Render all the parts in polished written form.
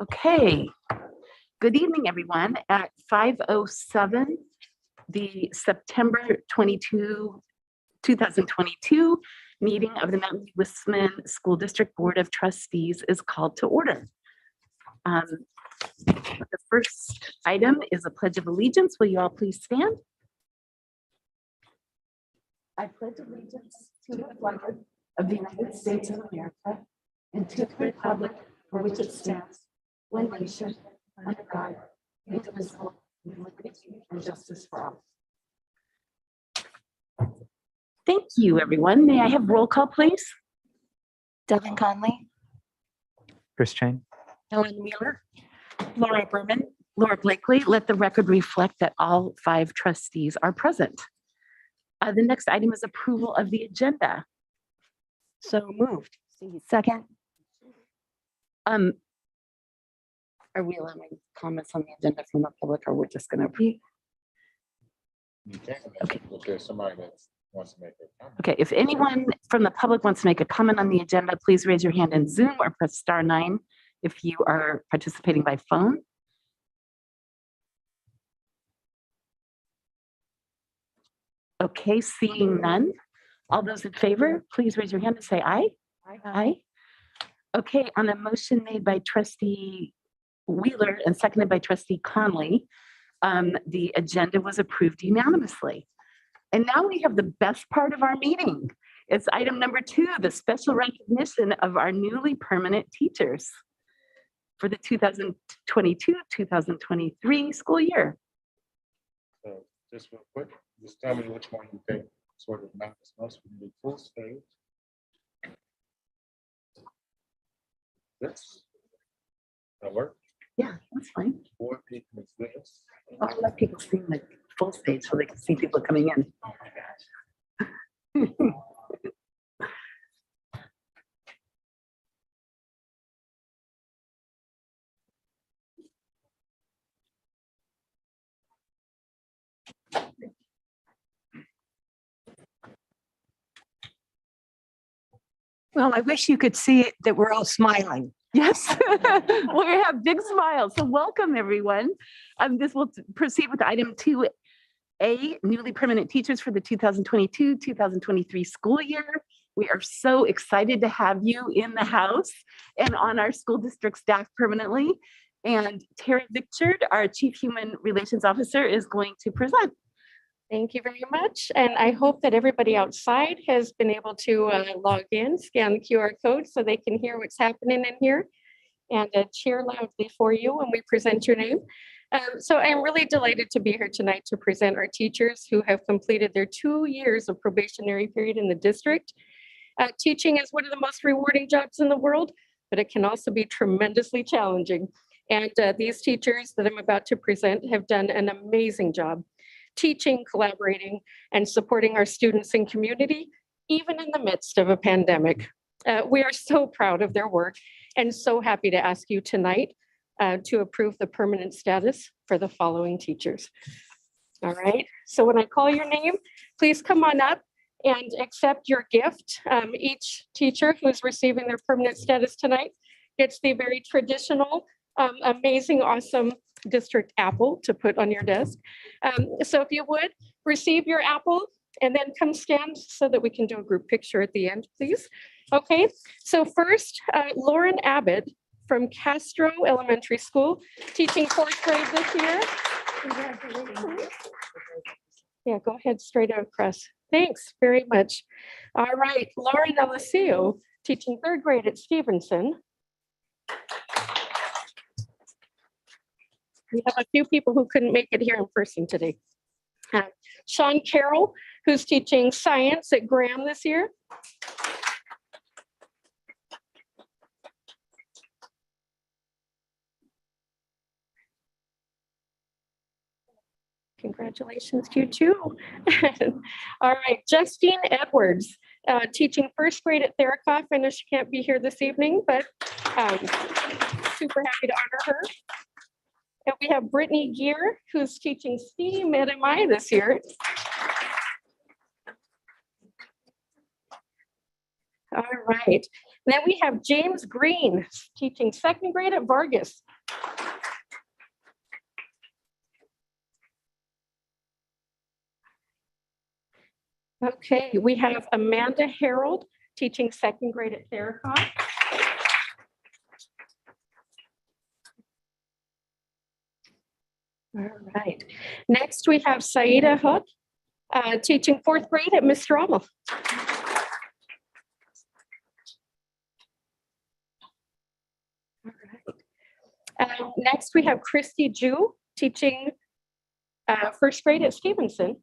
Okay, good evening, everyone. At 5:07, the September 2022 meeting of the Mountain View Wisman School District Board of Trustees is called to order. The first item is a Pledge of Allegiance. Will you all please stand? I pledge allegiance to the flag of the United States of America and to the republic for which it stands, one nation, under God, indivisible, with liberty and justice for all. Thank you, everyone. May I have roll call, please? Devin Conley, Chris Chang. Helen Wheeler, Laura Berman, Laura Blakely. Let the record reflect that all 5 trustees are present. The next item is approval of the agenda. so moved. Second, Are we allowing comments on the agenda from the public, or we're just going to approve? You can, Okay. if there's somebody that wants to make a comment. Okay, if anyone from the public wants to make a comment on the agenda, please raise your hand in Zoom or press *9 if you are participating by phone. Okay, seeing none. All those in favor, please raise your hand and say aye. Aye. Okay, on a motion made by Trustee Wheeler and seconded by Trustee Conley, the agenda was approved unanimously. And now we have the best part of our meeting. It's item number 2, the special recognition of our newly permanent teachers for the 2022-2023 school year. So just real quick, just tell me which one you think sort of matters most. We can do full stage. This. That work? Yeah, that's fine. Or people is this. I'll let people see the full stage so they can see people coming in. Oh my gosh. well, I wish you could see it, that we're all smiling. Yes, we have big smiles. So welcome, everyone. This will proceed with item 2A, newly permanent teachers for the 2022-2023 school year. We are so excited to have you in the house and on our school district staff permanently. And Tara Vichard, our Chief Human Relations Officer, is going to present. Thank you very much. And I hope that everybody outside has been able to log in, scan the QR code so they can hear what's happening in here and cheer loudly for you when we present your name. So I'm really delighted to be here tonight to present our teachers who have completed their 2 years of probationary period in the district. Teaching is one of the most rewarding jobs in the world, but it can also be tremendously challenging. And these teachers that I'm about to present have done an amazing job teaching, collaborating, and supporting our students and community, even in the midst of a pandemic. We are so proud of their work and so happy to ask you tonight to approve the permanent status for the following teachers. All right, so when I call your name, please come on up and accept your gift. Each teacher who is receiving their permanent status tonight gets the very traditional, amazing, awesome district apple to put on your desk. So if you would receive your apple and then come stand so that we can do a group picture at the end, please. Okay, so first, Lauren Abbott from Castro Elementary School, teaching 4th grade this year. Congratulations. Yeah, go ahead, straight across. Thanks very much. All right, Lauren Alessio, teaching 3rd grade at Stevenson. We have a few people who couldn't make it here in person today. Sean Carroll, who's teaching science at Graham this year. Congratulations to you too. All right, Justine Edwards, teaching 1st grade at Therakoff. I know she can't be here this evening, but super happy to honor her. And we have Brittany Gear, who's teaching STEAM at MI this year. All right. Then we have James Green teaching 2nd grade at Vargas. Okay, we have Amanda Harold teaching second grade at Theracon. All right. Next, we have Saida Hook teaching fourth grade at Mr. Rommel. All right. Next, we have Christy Jew teaching first grade at Stevenson.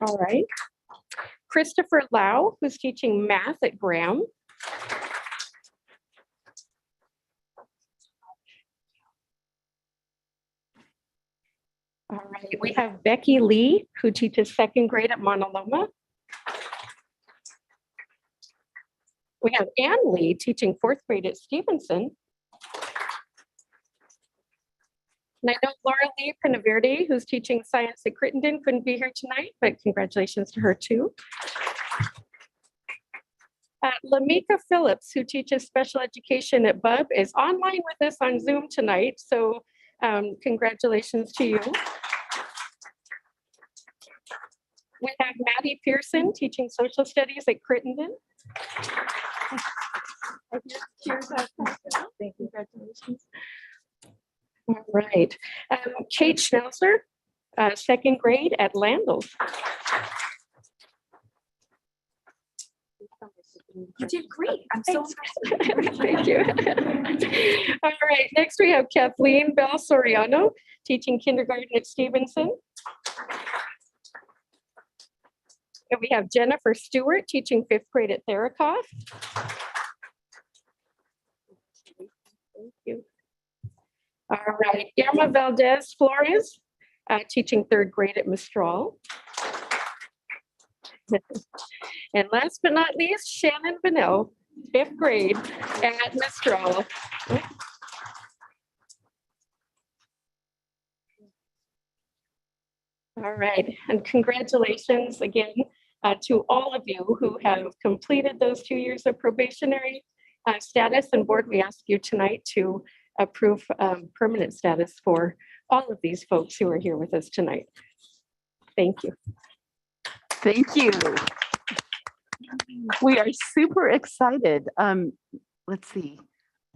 All right. Christopher Lau, who's teaching math at Graham. All right, we have Becky Lee, who teaches second grade at Montaloma. We have Ann Lee teaching fourth grade at Stevenson. And I know Laura Lee Pinaverde, who's teaching science at Crittenden, couldn't be here tonight, but congratulations to her too. Lamika Phillips, who teaches special education at Bub, is online with us on Zoom tonight. So congratulations to you. We have Maddie Pearson teaching social studies at Crittenden. Congratulations. All right. Kate Schnauzer, second grade at Landals. You did great. I'm so impressed. Thank you. All right. Next, we have Kathleen Bell Soriano teaching kindergarten at Stevenson. And we have Jennifer Stewart teaching fifth grade at Therakoff. Thank you. All right. Irma Valdez Flores teaching third grade at Mistral. And last but not least, Shannon Bennell, fifth grade at Mistral. All right, and congratulations again to all of you who have completed those 2 years of probationary status. And board, we ask you tonight to approve permanent status for all of these folks who are here with us tonight. Thank you. Thank you. We are super excited. Let's see.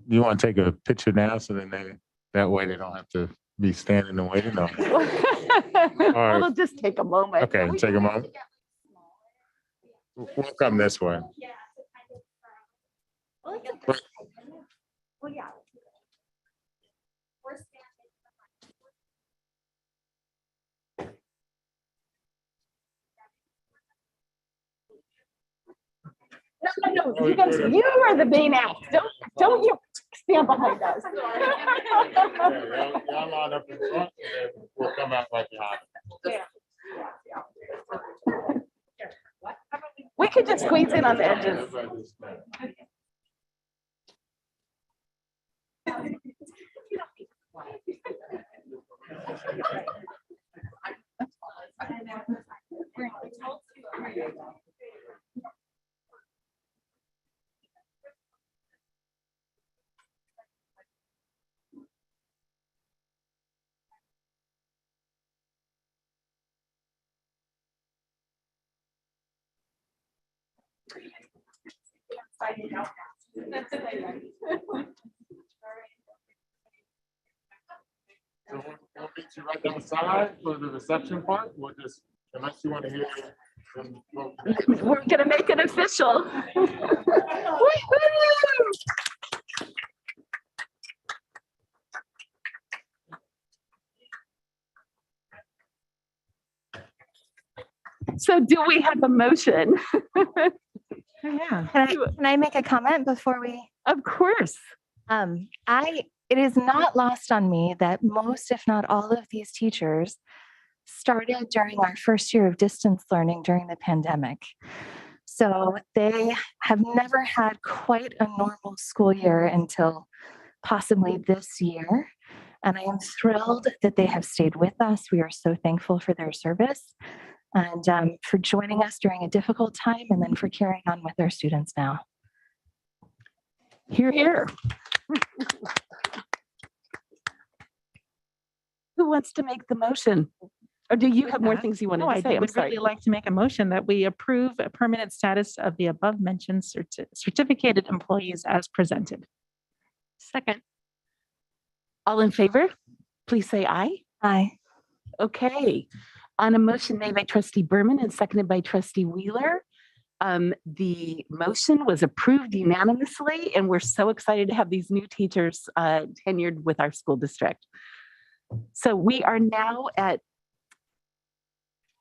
You want to take a picture now so then that way they don't have to be standing and waiting? No. Well, it'll just take a moment. Okay, take a moment. We'll come this way. Well, yeah. No. You are the main act. Don't you stand behind us. Y'all line up in front, and then we'll come out right behind. We could just squeeze in on the edges. So we'll meet you right outside for the reception part. We'll just, unless you want to hear. We're gonna make it official. Woo-hoo! So do we have a motion? Yeah. Can I make a comment before we? Of course. It is not lost on me that most, if not all of these teachers started during our first year of distance learning during the pandemic. So they have never had quite a normal school year until possibly this year. And I am thrilled that they have stayed with us. We are so thankful for their service and for joining us during a difficult time and then for carrying on with our students now. Hear, hear. Who wants to make the motion? Or do you have more that. things you wanted No, to I say? I'm would sorry. really like to make a motion that we approve a permanent status of the above mentioned certificated employees as presented. Second. All in favor, please say aye. Aye. Okay. On a motion made by trustee Berman and seconded by trustee Wheeler, the motion was approved unanimously, and we're so excited to have these new teachers tenured with our school district. So we are now at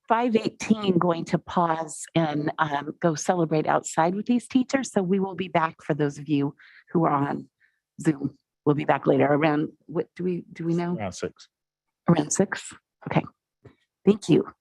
5:18 going to pause and go celebrate outside with these teachers. So we will be back for those of you who are on Zoom. We'll be back later around, what do we know? Around 6. Around 6? Okay. Thank you.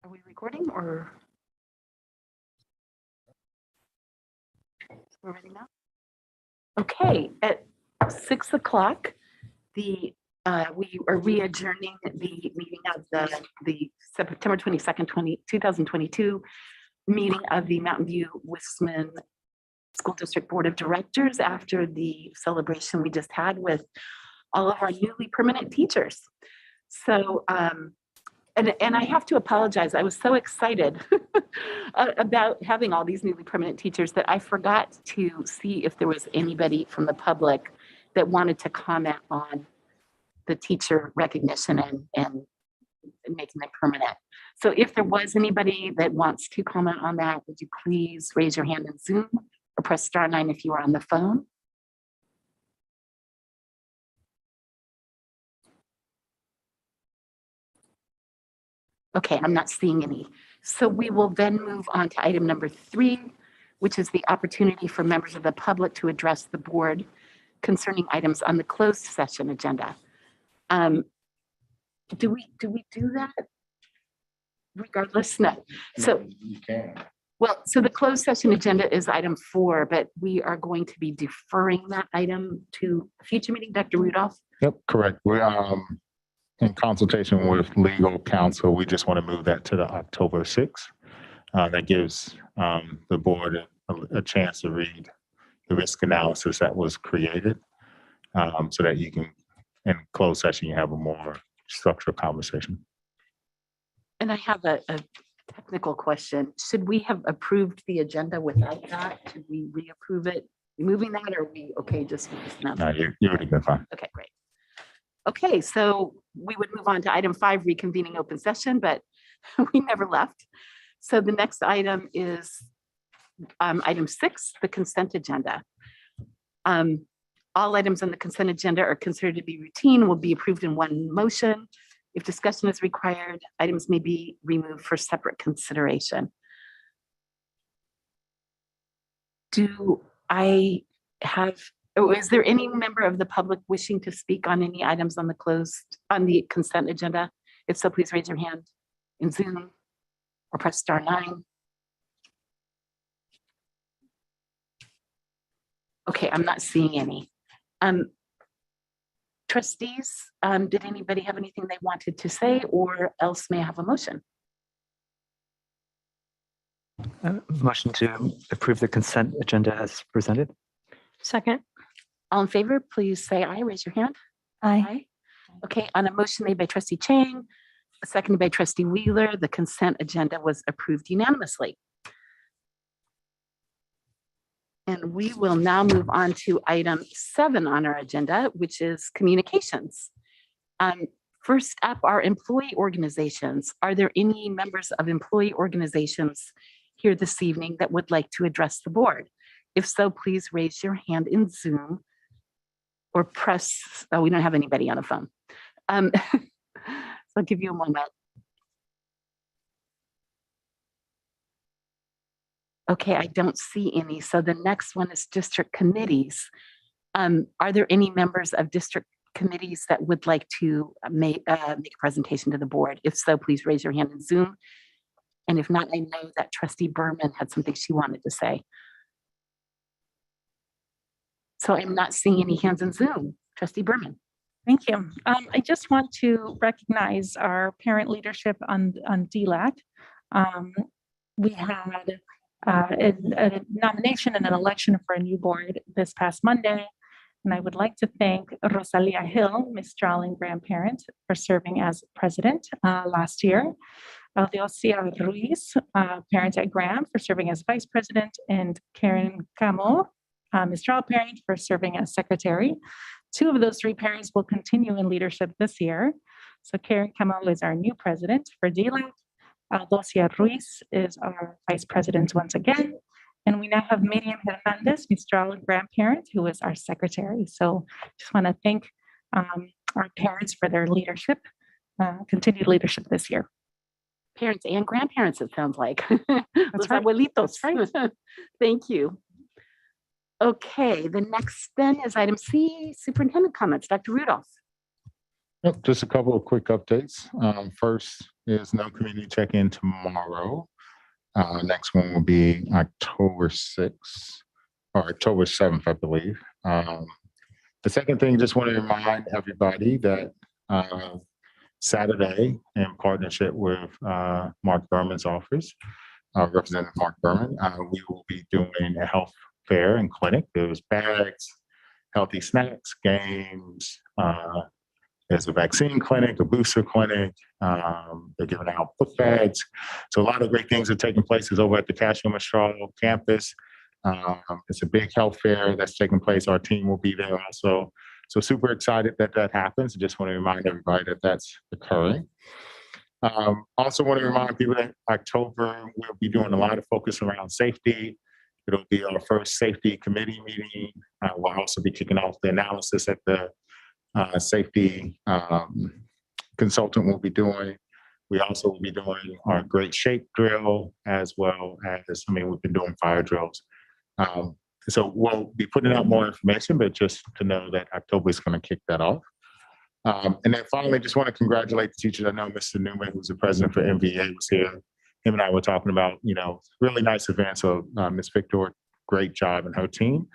Are we recording or? We're ready now? Okay, at 6 o'clock, we are re-adjourning the meeting of the September 22nd, 2022 meeting of the Mountain View Wisman School District Board of Directors after the celebration we just had with all of our newly permanent teachers. So, and I have to apologize. I was so excited about having all these newly permanent teachers that I forgot to see if there was anybody from the public that wanted to comment on the teacher recognition and making them permanent. So if there was anybody that wants to comment on that, would you please raise your hand in Zoom or press *9 if you are on the phone? Okay, I'm not seeing any. So we will then move on to item number 3, which is the opportunity for members of the public to address the board concerning items on the closed session agenda. Do we do that? Regardless, no. So, You can. well, so the closed session agenda is item 4, but we are going to be deferring that item to a future meeting. Dr. Rudolph? Yep, correct. We're in consultation with legal counsel. We just want to move that to the October 6th. That gives the board a chance to read the risk analysis that was created so that you can, in closed session, you have a more structured conversation. And I have a technical question. Should we have approved the agenda without that? Should we reapprove it, removing that, or are we okay just with this No, announcement? you already been fine. Okay, great. Okay, so we would move on to item 5, reconvening open session, but we never left. So the next item is item 6, the consent agenda. All items on the consent agenda are considered to be routine, will be approved in one motion. If discussion is required, items may be removed for separate consideration. Do I have, or is there any member of the public wishing to speak on any items on the consent agenda? If so, please raise your hand in Zoom or press *9. Okay, I'm not seeing any. Trustees, did anybody have anything they wanted to say, or else may I have a motion? Motion to approve the consent agenda as presented. Second. All in favor, please say aye, raise your hand. Aye. Okay, on a motion made by trustee Chang, seconded by trustee Wheeler, the consent agenda was approved unanimously. And we will now move on to item 7 on our agenda, which is communications. First up are employee organizations. Are there any members of employee organizations here this evening that would like to address the board? If so, please raise your hand in Zoom or press, oh, we don't have anybody on the phone. So I'll give you a moment. Okay, I don't see any. So the next one is district committees. Are there any members of district committees that would like to make a presentation to the board? If so, please raise your hand in Zoom. And if not, I know that trustee Berman had something she wanted to say. So I'm not seeing any hands in Zoom. Trustee Berman. Thank you. I just want to recognize our parent leadership on DLAC. We had a nomination and an election for a new board this past Monday. And I would like to thank Rosalia Hill, Ms. Strawling grandparent, for serving as president last year. Aldeosia Ruiz, parent at Graham, for serving as vice president, and Karen Camo, Ms. Straw parent, for serving as secretary. 2 of those 3 parents will continue in leadership this year. So Karen Camo is our new president for DLAC. Aldeosia Ruiz is our vice president once again. And we now have Miriam Hernandez, Ms. Strawling grandparent, who is our secretary. So just want to thank our parents for their leadership, continued leadership this year. Parents and grandparents, it sounds like. Los abuelitos. That's right. Thank you. Okay, the next then is item C, superintendent comments. Dr. Rudolph. Yep, just a couple of quick updates. First is no community check-in tomorrow. Next one will be October 6th or October 7th, I believe. The second thing, just want to remind everybody that Saturday, in partnership with Mark Berman's office, Representative Mark Berman, we will be doing a health fair and clinic. There's bags, healthy snacks, games. There's a vaccine clinic, a booster clinic. They're giving out book bags. So a lot of great things are taking place. It's over at the Castro Mistral campus. It's a big health fair that's taking place. Our team will be there also. So super excited that that happens. I just want to remind everybody that that's occurring. Also want to remind people that October, we'll be doing a lot of focus around safety. It'll be our first safety committee meeting. We'll also be kicking off the analysis at the safety consultant will be doing. We also will be doing our great shake drill as well as, we've been doing fire drills. So we'll be putting out more information, but just to know that October is going to kick that off. And then finally, just want to congratulate the teachers. I know Mr. Newman, who's the president for MVA, was here. Him and I were talking about, really nice event. So Ms. Victor, great job and her team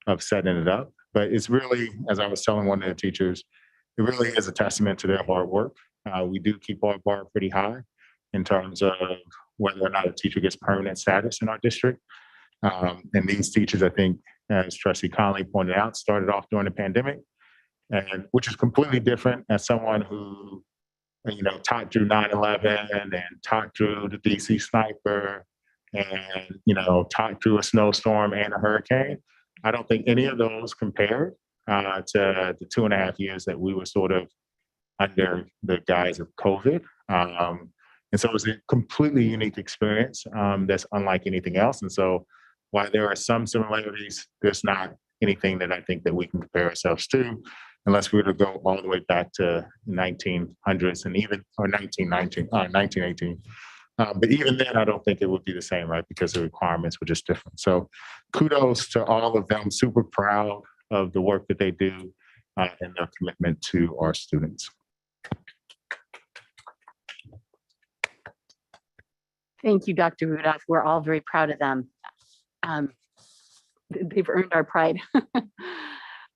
of setting it up. But it's really, as I was telling one of the teachers, it really is a testament to their hard work. We do keep our bar pretty high in terms of whether or not a teacher gets permanent status in our district. And these teachers, I think, as Trustee Conley pointed out, started off during the pandemic, and which is completely different as someone who, taught through 9/11 and taught through the DC sniper and, taught through a snowstorm and a hurricane. I don't think any of those compared to the 2.5 years that we were sort of under the guise of COVID. And so it was a completely unique experience that's unlike anything else. And so while there are some similarities, there's not anything that I think that we can compare ourselves to, unless we were to go all the way back to 1900s and even, or 1918. But even then, I don't think it would be the same, right? Because the requirements were just different. So kudos to all of them. Super proud of the work that they do and their commitment to our students. Thank you, Dr. Rudolph. We're all very proud of them. They've earned our pride.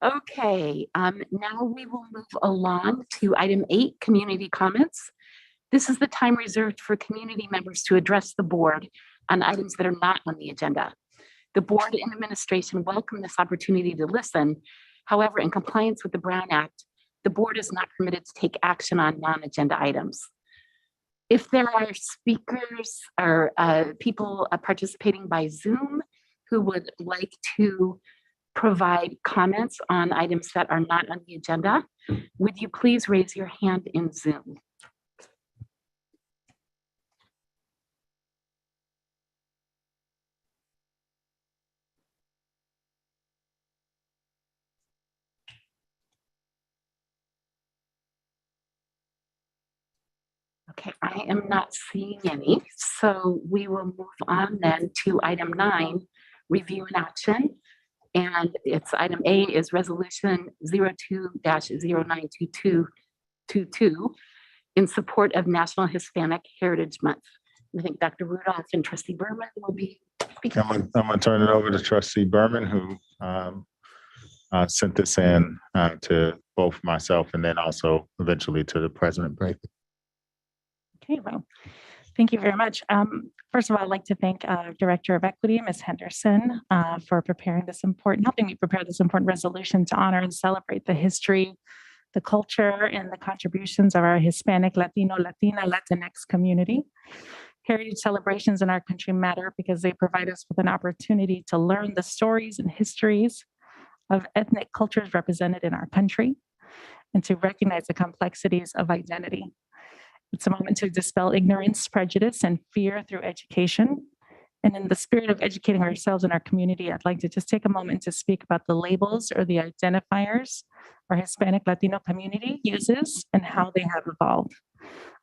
Okay, now we will move along to item 8, community comments. This is the time reserved for community members to address the board on items that are not on the agenda. The board and administration welcome this opportunity to listen. However, in compliance with the Brown Act, the board is not permitted to take action on non-agenda items. If there are speakers or people participating by Zoom who would like to provide comments on items that are not on the agenda, would you please raise your hand in Zoom? Okay, I am not seeing any, so we will move on then to item 9, review and action. And it's item A is resolution 02-092222 in support of National Hispanic Heritage Month. I think Dr. Rudolph and Trustee Berman will be speaking. I'm gonna turn it over to Trustee Berman, who sent this in to both myself and then also eventually to the President. Okay, well, thank you very much. First of all, I'd like to thank Director of Equity, Ms. Henderson, for helping me prepare this important resolution to honor and celebrate the history, the culture, and the contributions of our Hispanic, Latino, Latina, Latinx community. Heritage celebrations in our country matter because they provide us with an opportunity to learn the stories and histories of ethnic cultures represented in our country and to recognize the complexities of identity. It's a moment to dispel ignorance, prejudice, and fear through education. And in the spirit of educating ourselves and our community, I'd like to just take a moment to speak about the labels or the identifiers our Hispanic Latino community uses and how they have evolved.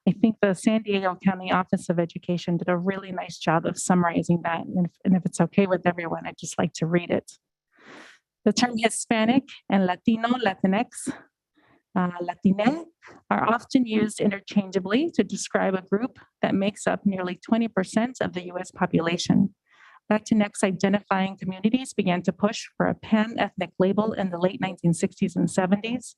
I think the San Diego County Office of Education did a really nice job of summarizing that. And if it's okay with everyone, I'd just like to read it. The term Hispanic and Latino, Latinx Latine are often used interchangeably to describe a group that makes up nearly 20% of the US population. Latinx identifying communities began to push for a pan-ethnic label in the late 1960s and 70s.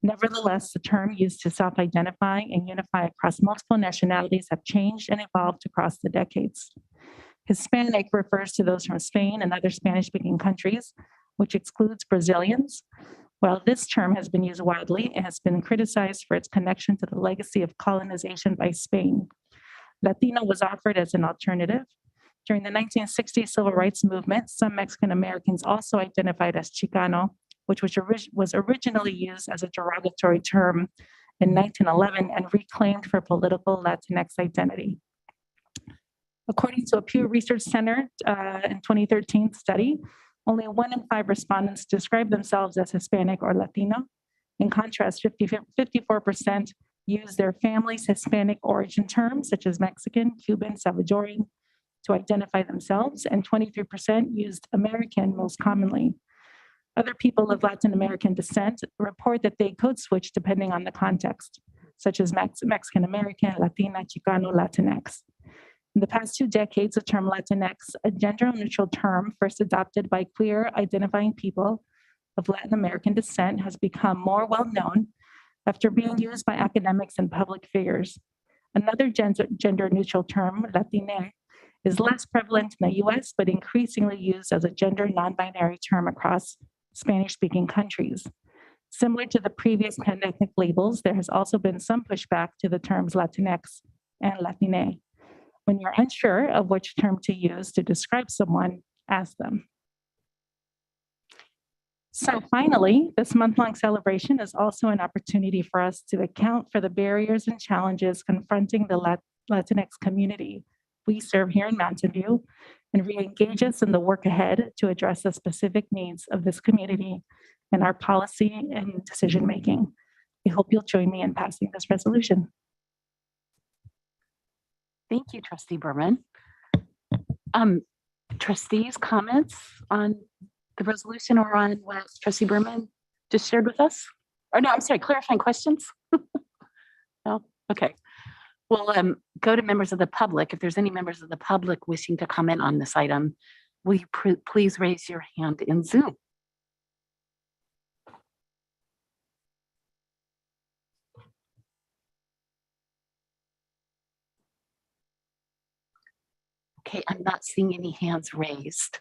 Nevertheless, the term used to self-identify and unify across multiple nationalities have changed and evolved across the decades. Hispanic refers to those from Spain and other Spanish-speaking countries, which excludes Brazilians. While this term has been used widely, it has been criticized for its connection to the legacy of colonization by Spain. Latino was offered as an alternative. During the 1960s civil rights movement, some Mexican Americans also identified as Chicano, which was originally used as a derogatory term in 1911 and reclaimed for political Latinx identity. According to a Pew Research Center in 2013 study, only 1 in 5 respondents describe themselves as Hispanic or Latino. In contrast, 54% use their family's Hispanic origin terms, such as Mexican, Cuban, Salvadoran, to identify themselves, and 23% used American most commonly. Other people of Latin American descent report that they code switch depending on the context, such as Mexican American, Latina, Chicano, Latinx. In the past 2 decades, the term Latinx, a gender-neutral term first adopted by queer identifying people of Latin American descent, has become more well-known after being used by academics and public figures. Another gender-neutral term, Latine, is less prevalent in the US, but increasingly used as a gender non-binary term across Spanish-speaking countries. Similar to the previous pan-ethnic labels, there has also been some pushback to the terms Latinx and Latine. When you're unsure of which term to use to describe someone, ask them. So finally, this month-long celebration is also an opportunity for us to account for the barriers and challenges confronting the Latinx community we serve here in Mountain View and re-engage us in the work ahead to address the specific needs of this community and our policy and decision-making. We hope you'll join me in passing this resolution. Thank you, Trustee Berman. Trustees, comments on the resolution or on what Trustee Berman just shared with us? Or no, I'm sorry, clarifying questions? No? Okay. We'll go to members of the public. If there's any members of the public wishing to comment on this item, will you please raise your hand in Zoom? Okay, I'm not seeing any hands raised.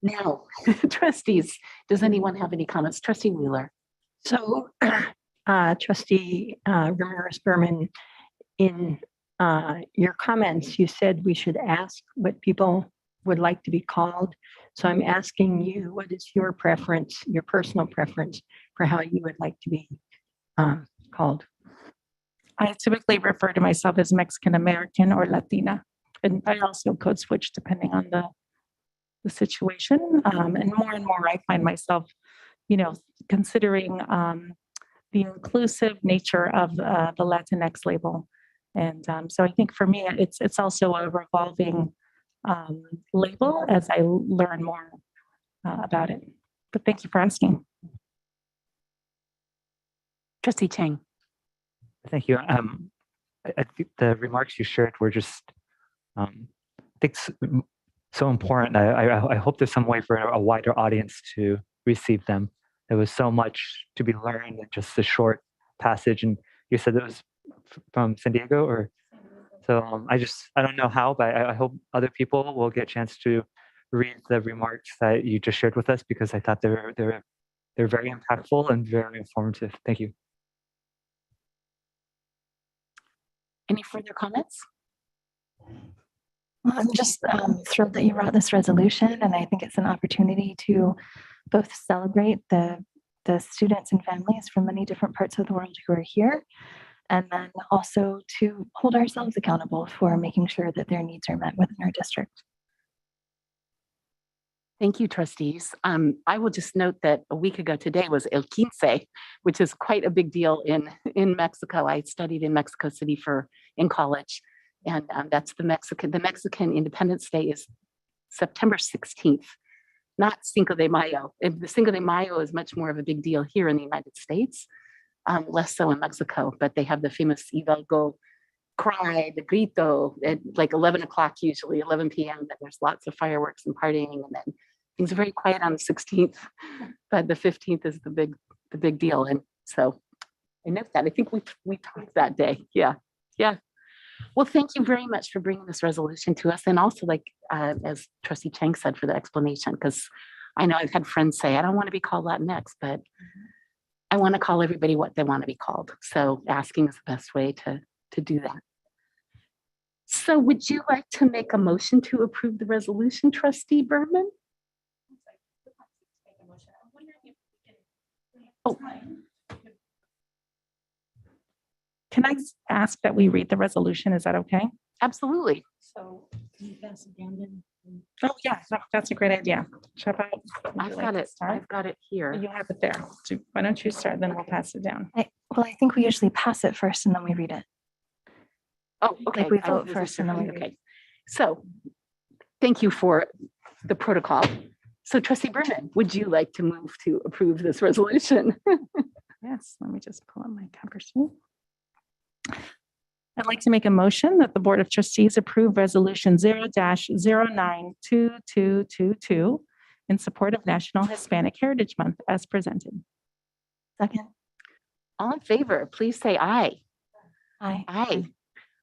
Now, trustees, does anyone have any comments? Trustee Wheeler. So, Trustee Ramirez Berman, in your comments, you said we should ask what people would like to be called. So I'm asking you, what is your preference, your personal preference for how you would like to be called? I typically refer to myself as Mexican American or Latina, and I also code switch depending on the situation. And more, I find myself, considering the inclusive nature of the Latinx label. And so I think for me, it's also a revolving label as I learn more about it. But thank you for asking. Trustee Chang. Thank you. I think the remarks you shared were just, I think, so important. I hope there's some way for a wider audience to receive them. There was so much to be learned in just a short passage. And you said it was from San Diego, or so. I don't know how, but I hope other people will get a chance to read the remarks that you just shared with us, because I thought they're very impactful and very informative. Thank you. Any further comments? Well, I'm just thrilled that you brought this resolution, and I think it's an opportunity to both celebrate the students and families from many different parts of the world who are here, and then also to hold ourselves accountable for making sure that their needs are met within our district. Thank you, trustees. I will just note that a week ago today was El Quince, which is quite a big deal in Mexico. I studied in Mexico City in college, and that's the Mexican Independence Day is September 16th. not Cinco de Mayo. The Cinco de Mayo is much more of a big deal here in the United States, less so in Mexico, but they have the famous Hidalgo cry, the grito at like 11 o'clock, usually 11 p.m. And there's lots of fireworks and partying, and then things are very quiet on the 16th, but the 15th is the big deal. And so I note that. I think we talked that day. Yeah. Well, thank you very much for bringing this resolution to us, and also, like as Trustee Chang said, for the explanation, because I know I've had friends say, I don't want to be called Latinx, but I want to call everybody what they want to be called. So asking is the best way to do that. So would you like to make a motion to approve the resolution, Trustee Berman? Oh, Can I ask that we read the resolution? Is that okay? absolutely. So, oh yeah, that's a great idea. Shall I? I've got it. Start? I've got it here. You have it there. So why don't you start, then we'll pass it down. Well, I think we usually pass it first and then we read it. Oh, okay. we I vote was first and then we different. Okay. So thank you for the protocol. So Trustee Berman, would you like to move to approve this resolution? Yes, let me just pull up my cover sheet. I'd like to make a motion that the Board of Trustees approve Resolution 0-092222 in support of National Hispanic Heritage Month as presented. Second. All in favor, please say aye. Aye. Aye.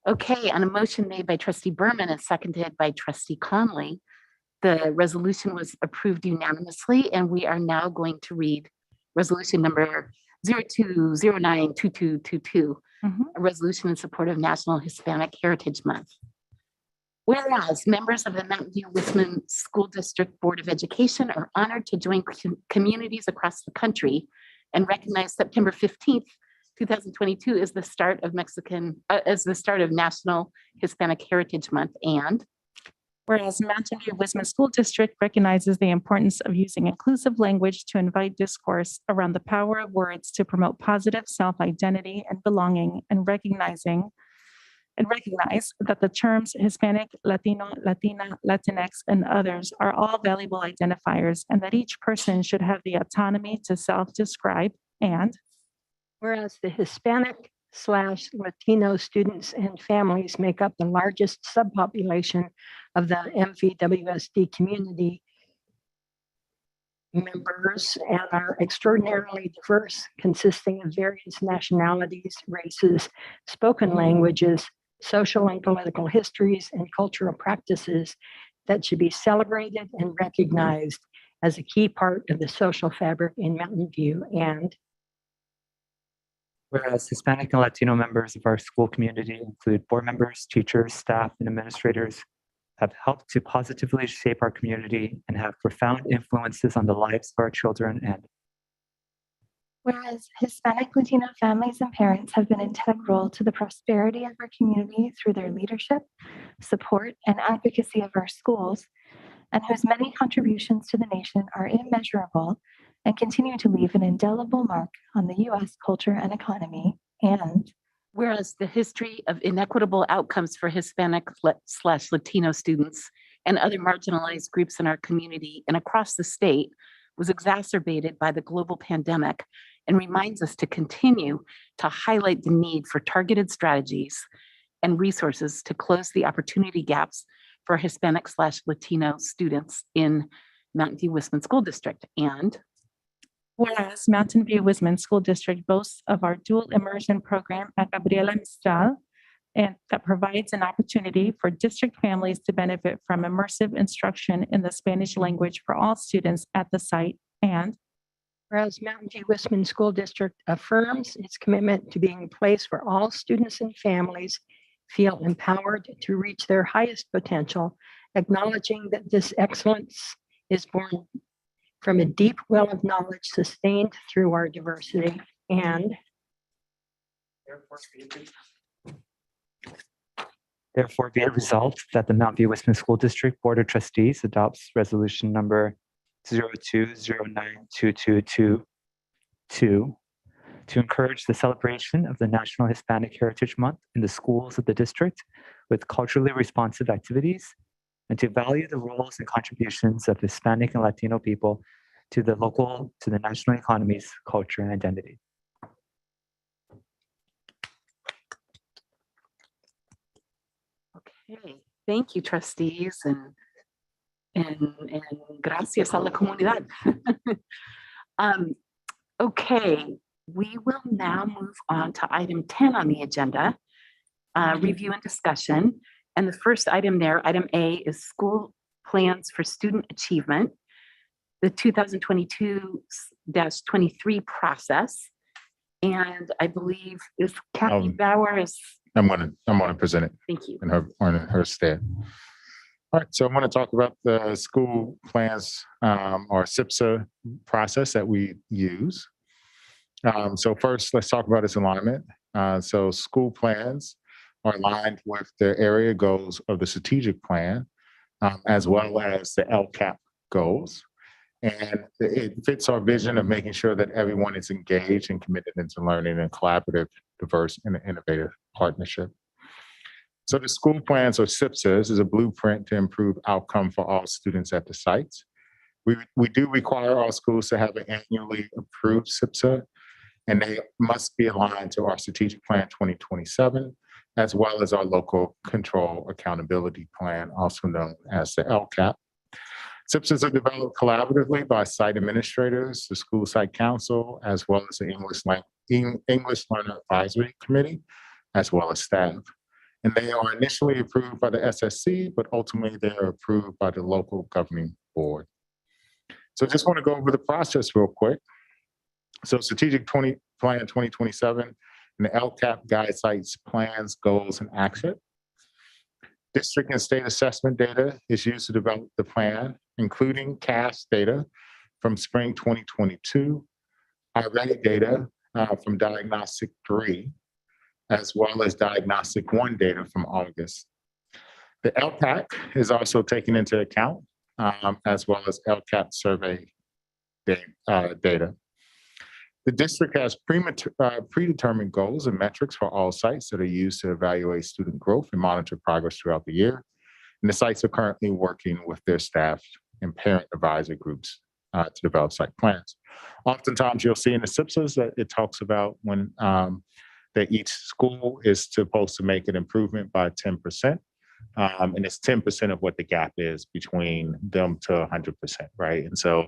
Okay, on a motion made by Trustee Berman and seconded by Trustee Conley, the resolution was approved unanimously, and we are now going to read resolution number 02092222, a resolution in support of National Hispanic Heritage Month. Whereas members of the Mountain View Wisman School District Board of Education are honored to join communities across the country and recognize September 15th, 2022 is the start of National Hispanic Heritage Month. And whereas Mountain View Wisman School District recognizes the importance of using inclusive language to invite discourse around the power of words to promote positive self-identity and belonging, and recognize that the terms Hispanic, Latino, Latina, Latinx, and others are all valuable identifiers, and that each person should have the autonomy to self-describe. And Whereas the Hispanic/Latino students and families make up the largest subpopulation of the MVWSD community members and are extraordinarily diverse, consisting of various nationalities, races, spoken languages, social and political histories, and cultural practices that should be celebrated and recognized as a key part of the social fabric in Mountain View. And whereas Hispanic and Latino members of our school community include board members, teachers, staff, and administrators, have helped to positively shape our community and have profound influences on the lives of our children. And whereas Hispanic Latino families and parents have been integral to the prosperity of our community through their leadership, support, and advocacy of our schools, and whose many contributions to the nation are immeasurable and continue to leave an indelible mark on the U.S. culture and economy. And whereas the history of inequitable outcomes for Hispanic/Latino students and other marginalized groups in our community and across the state was exacerbated by the global pandemic, and reminds us to continue to highlight the need for targeted strategies and resources to close the opportunity gaps for Hispanic/Latino students in Mountain View Wisman School District. And whereas Mountain View Wisman School District boasts of our dual immersion program at Gabriela Mistral, and that provides an opportunity for district families to benefit from immersive instruction in the Spanish language for all students at the site. And whereas Mountain View Wisman School District affirms its commitment to being a place where all students and families feel empowered to reach their highest potential, acknowledging that this excellence is born from a deep well of knowledge sustained through our diversity. And therefore be it resolved that the Mountain View Wisman School District Board of Trustees adopts resolution number 02092222 to encourage the celebration of the National Hispanic Heritage Month in the schools of the district with culturally responsive activities and to value the roles and contributions of Hispanic and Latino people to the local, to the national economies, culture, and identity. Okay, thank you, trustees, and gracias a la comunidad. Okay, we will now move on to item 10 on the agenda, review and discussion. And the first item there, item A, is school plans for student achievement, the 2022-23 process. And I believe if Kathy Bauer is, I'm gonna present it thank you. in her stead. All right, so I'm going to talk about the school plans or SIPSA process that we use. So first, let's talk about its alignment. So school plans are aligned with the area goals of the strategic plan, as well as the LCAP goals. And it fits our vision of making sure that everyone is engaged and committed into learning in collaborative, diverse, and innovative partnership. So the school plans, or SIPSAs, is a blueprint to improve outcome for all students at the sites. We do require all schools to have an annually approved SIPSA, and they must be aligned to our strategic plan 2027, as well as our local control accountability plan, also known as the LCAP. SIPSAs are developed collaboratively by site administrators, the school site council, as well as the English Learner Advisory Committee, as well as staff. And they are initially approved by the SSC, but ultimately they are approved by the local governing board. So I just want to go over the process real quick. So strategic plan 2027 and the LCAP guide sites plans, goals, and action. District and state assessment data is used to develop the plan, including CAS data from spring 2022, already data from Diagnostic 3, as well as Diagnostic 1 data from August. The LCAP is also taken into account, as well as LCAP survey data. The district has predetermined goals and metrics for all sites that are used to evaluate student growth and monitor progress throughout the year. And the sites are currently working with their staff and parent advisor groups to develop site plans. Oftentimes you'll see in the SIPSAs that it talks about when that each school is supposed to make an improvement by 10%. And it's 10% of what the gap is between them to 100%, right? And so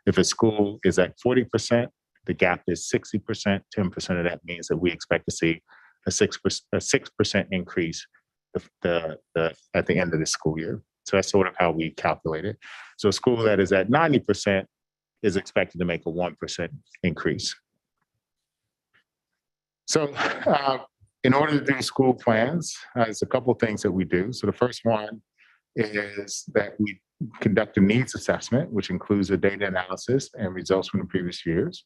if a school is at 40%, the gap is 60%, 10% of that means that we expect to see a 6% increase at the end of the school year. So that's sort of how we calculate it. So a school that is at 90% is expected to make a 1% increase. So in order to do school plans, there's a couple of things that we do. So the first one is that we conduct a needs assessment, which includes a data analysis and results from the previous years.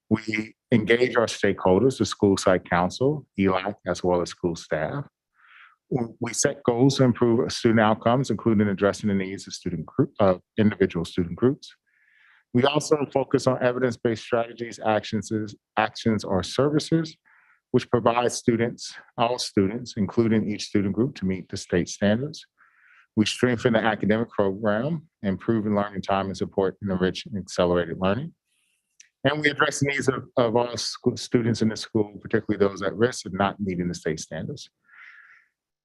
We engage our stakeholders, the school site council, ELAC, as well as school staff. We set goals to improve student outcomes, including addressing the needs of individual student groups. We also focus on evidence-based strategies, actions, or services, which provide all students, including each student group, to meet the state standards. We strengthen the academic program, improving learning time and support and enrich and accelerated learning. And we address the needs of all students in the school, particularly those at risk of not meeting the state standards.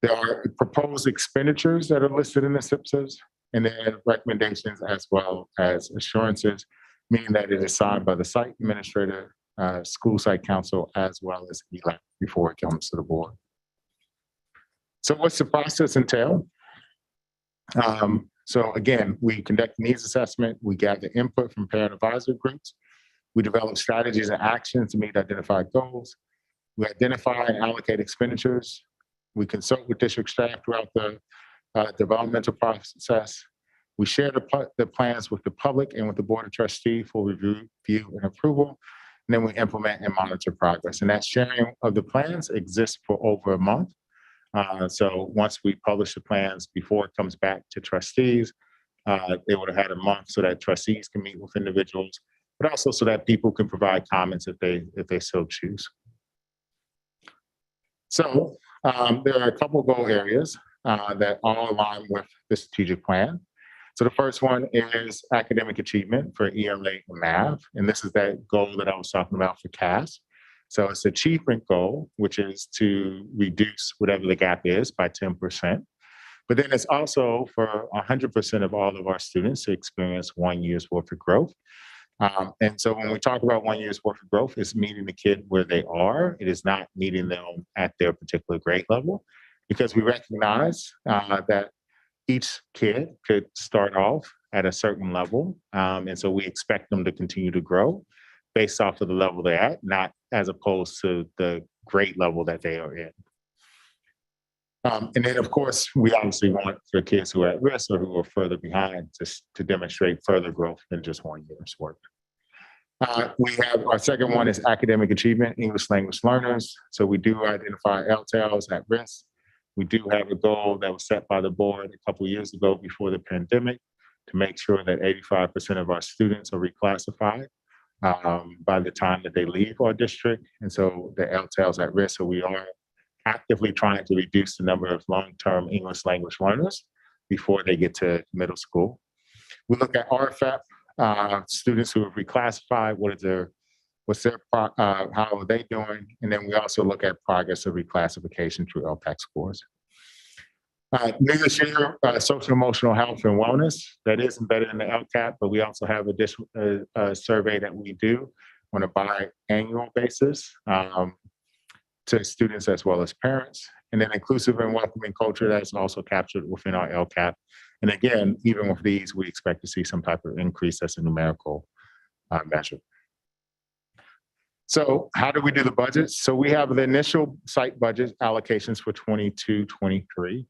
There are proposed expenditures that are listed in the SIPSAs, and then recommendations as well as assurances, meaning that it is signed by the site administrator, school site council, as well as ELAC before it comes to the board. So what's the process entail? So again, we conduct needs assessment, we gather input from parent advisory groups, we develop strategies and actions to meet identified goals, we identify and allocate expenditures, we consult with district staff throughout the developmental process, we share the plans with the public and with the Board of Trustees for review and approval, and then we implement and monitor progress. And that sharing of the plans exists for over a month. So once we publish the plans before it comes back to trustees, they would have had a month so that trustees can meet with individuals, but also so that people can provide comments if they so choose. So there are a couple of goal areas. that all align with the strategic plan. So the first one is academic achievement for ELA and math. And this is that goal that I was talking about for CAS. So it's achievement goal, which is to reduce whatever the gap is by 10%. But then it's also for 100% of all of our students to experience 1 year's worth of growth. And so when we talk about 1 year's worth of growth, it's meeting the kid where they are. It is not meeting them at their particular grade level, because we recognize that each kid could start off at a certain level. And so we expect them to continue to grow based off of the level they're at, not as opposed to the grade level that they are in. And then, of course, we obviously want for kids who are at risk or who are further behind to demonstrate further growth than just 1 year's work. We have our second one is academic achievement, English language learners. So we do identify LTALs at risk. We do have a goal that was set by the board a couple of years ago before the pandemic to make sure that 85% of our students are reclassified by the time that they leave our district. And so the LTALs at risk, so we are actively trying to reduce the number of long-term English language learners before they get to middle school. We look at RFEP, students who have reclassified, how are they doing? And then we also look at progress of reclassification through LPAC scores. New this year, social emotional health and wellness, that is embedded in the LCAP, but we also have a survey that we do on a biannual basis to students as well as parents. And then inclusive and welcoming culture, that's also captured within our LCAP. And again, even with these, we expect to see some type of increase as a numerical measure. So how do we do the budgets? So we have the initial site budget allocations for 22-23.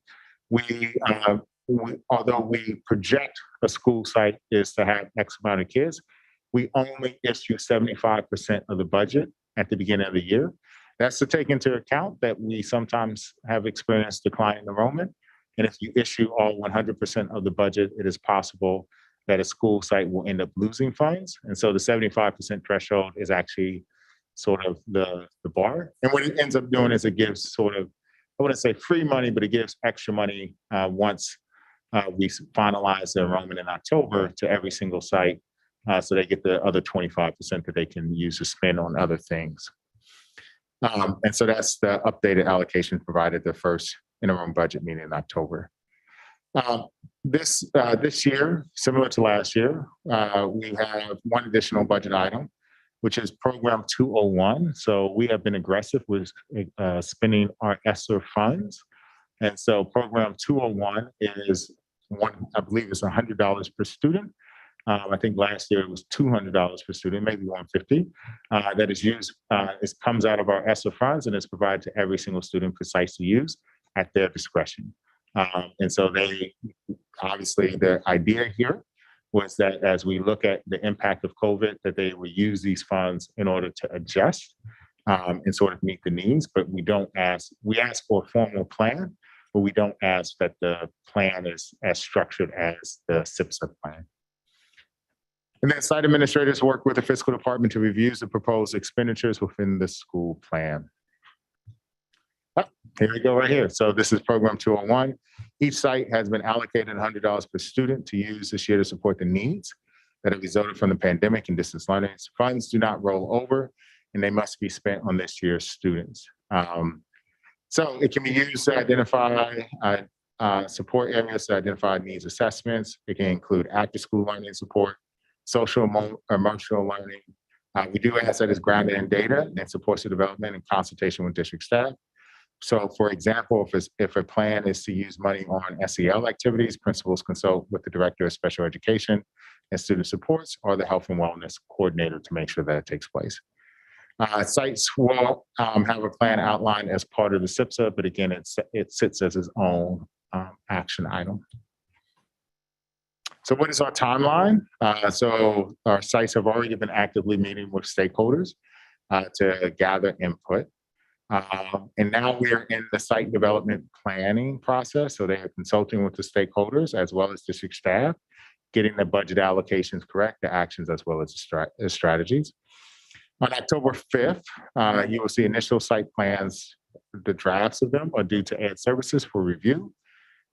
Although we project a school site is to have X amount of kids, we only issue 75% of the budget at the beginning of the year. That's to take into account that we sometimes have experienced decline in enrollment. And if you issue all 100% of the budget, it is possible that a school site will end up losing funds. And so the 75% threshold is actually sort of the bar. And what it ends up doing is it gives sort of, I wouldn't say free money, but it gives extra money once we finalize the enrollment in October to every single site. So they get the other 25% that they can use to spend on other things. And so that's the updated allocation provided the first interim budget meeting in October. This year, similar to last year, we have one additional budget item, which is program 201. So we have been aggressive with spending our ESSER funds. And so program 201 is I believe it's $100 per student. I think last year it was $200 per student, maybe $150. That is used, it comes out of our ESSER funds and is provided to every single student for sites to use at their discretion. And so obviously the idea here was that as we look at the impact of COVID, that they would use these funds in order to adjust and sort of meet the needs, but we ask for a formal plan, but we don't ask that the plan is as structured as the SIPSA plan. And then site administrators work with the fiscal department to review the proposed expenditures within the school plan. Here we go right here. So this is program 201. Each site has been allocated $100 per student to use this year to support the needs that have resulted from the pandemic and distance learning. Funds do not roll over and they must be spent on this year's students. So it can be used to identify support areas to identify needs assessments. It can include after school learning support, social emotional learning. We do ask that it's grounded in data and supports the development and consultation with district staff. So for example, if a plan is to use money on SEL activities, principals consult with the director of special education and student supports or the health and wellness coordinator to make sure that it takes place. Sites will have a plan outlined as part of the SIPSA, but again, it sits as its own action item. So what is our timeline? So our sites have already been actively meeting with stakeholders to gather input. And now we are in the site development planning process. So they are consulting with the stakeholders as well as district staff, getting the budget allocations correct, the actions as well as the strategies. On October 5th, you will see initial site plans. The drafts of them are due to Ed Services for review.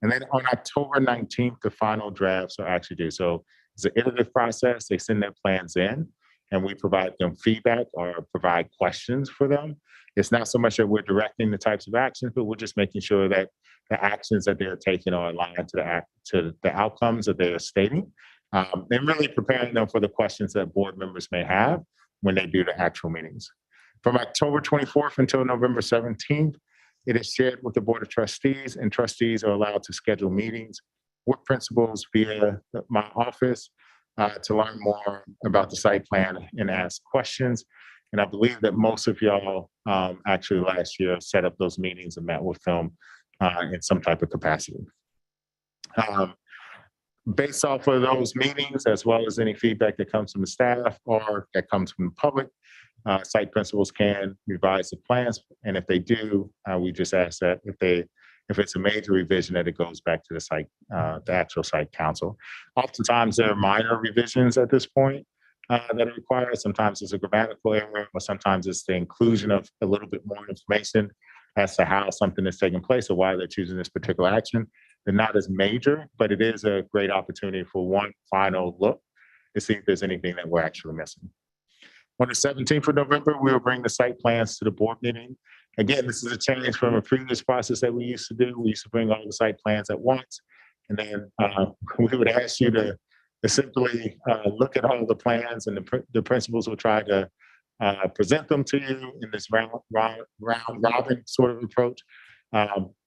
And then on October 19th, the final drafts are actually due. So it's an iterative process. They send their plans in and we provide them feedback or provide questions for them. It's not so much that we're directing the types of actions, but we're just making sure that the actions that they're taking are aligned to the outcomes that they are stating, and really preparing them for the questions that board members may have when they do the actual meetings. From October 24th until November 17th, it is shared with the Board of Trustees, and trustees are allowed to schedule meetings with principals via my office to learn more about the site plan and ask questions. And I believe that most of y'all actually last year set up those meetings and met with them in some type of capacity. Based off of those meetings, as well as any feedback that comes from the staff or that comes from the public, site principals can revise the plans. And if they do, we just ask that if it's a major revision, that it goes back to the site, the actual site council. Oftentimes there are minor revisions at this point that are required. Sometimes it's a grammatical error, or sometimes it's the inclusion of a little bit more information as to how something is taking place or why they're choosing this particular action. They're not as major, but it is a great opportunity for one final look to see if there's anything that we're actually missing. On the 17th of November, we will bring the site plans to the board meeting. Again, this is a change from a previous process that we used to do. We used to bring all the site plans at once, and then we would ask you to simply look at all the plans, and the principals will try to present them to you in this round robin sort of approach.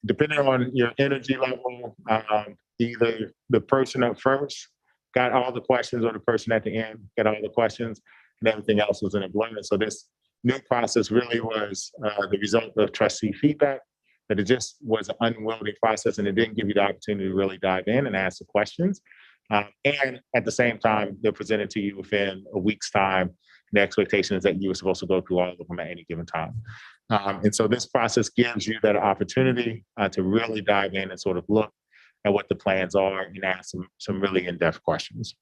Depending on your energy level, either the person up first got all the questions or the person at the end got all the questions, and everything else was in a blur. So this new process really was the result of trustee feedback, that it just was an unwieldy process and it didn't give you the opportunity to really dive in and ask the questions. And at the same time, they're presented to you within a week's time. The expectation is that you were supposed to go through all of them at any given time. And so this process gives you that opportunity to really dive in and sort of look at what the plans are and ask some really in-depth questions.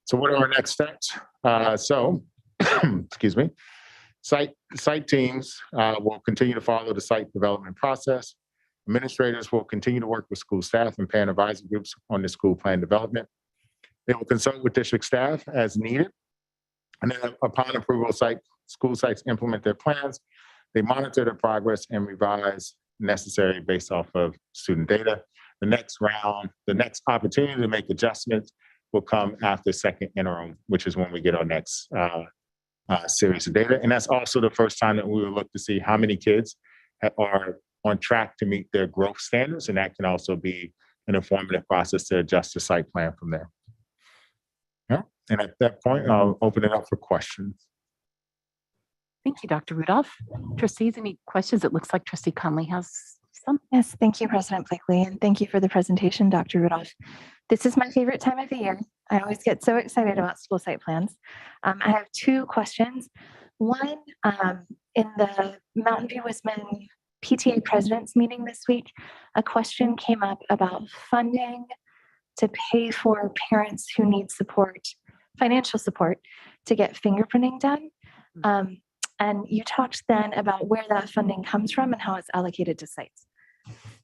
So what are our next steps? Excuse me. Site teams will continue to follow the site development process. Administrators will continue to work with school staff and parent advisory groups on the school plan development. They will consult with district staff as needed. And then upon approval, school sites implement their plans. They monitor their progress and revise necessary based off of student data. The next round, the next opportunity to make adjustments will come after second interim, which is when we get our next series of data. And that's also the first time that we will look to see how many kids are on track to meet their growth standards. And that can also be an informative process to adjust the site plan from there. Yeah. And at that point, I'll open it up for questions. Thank you, Dr. Rudolph. Trustees, any questions? It looks like Trustee Conley has some. Yes, thank you, President Blakely, and thank you for the presentation, Dr. Rudolph. This is my favorite time of the year. I always get so excited about school site plans. I have two questions. One, in the Mountain View Wisman PTA presidents meeting this week, a question came up about funding to pay for parents who need support, financial support, to get fingerprinting done. And you talked then about where that funding comes from and how it's allocated to sites.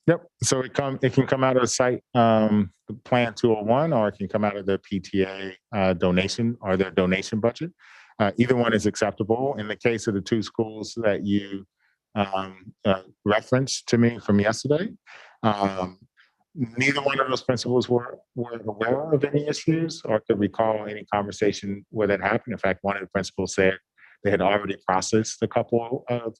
Yep. So it can come out of the site plan 201, or it can come out of the PTA donation or their donation budget. Either one is acceptable. In the case of the two schools that you referenced to me from yesterday, neither one of those principals were aware of any issues or could recall any conversation where that happened. In fact, one of the principals said they had already processed a couple of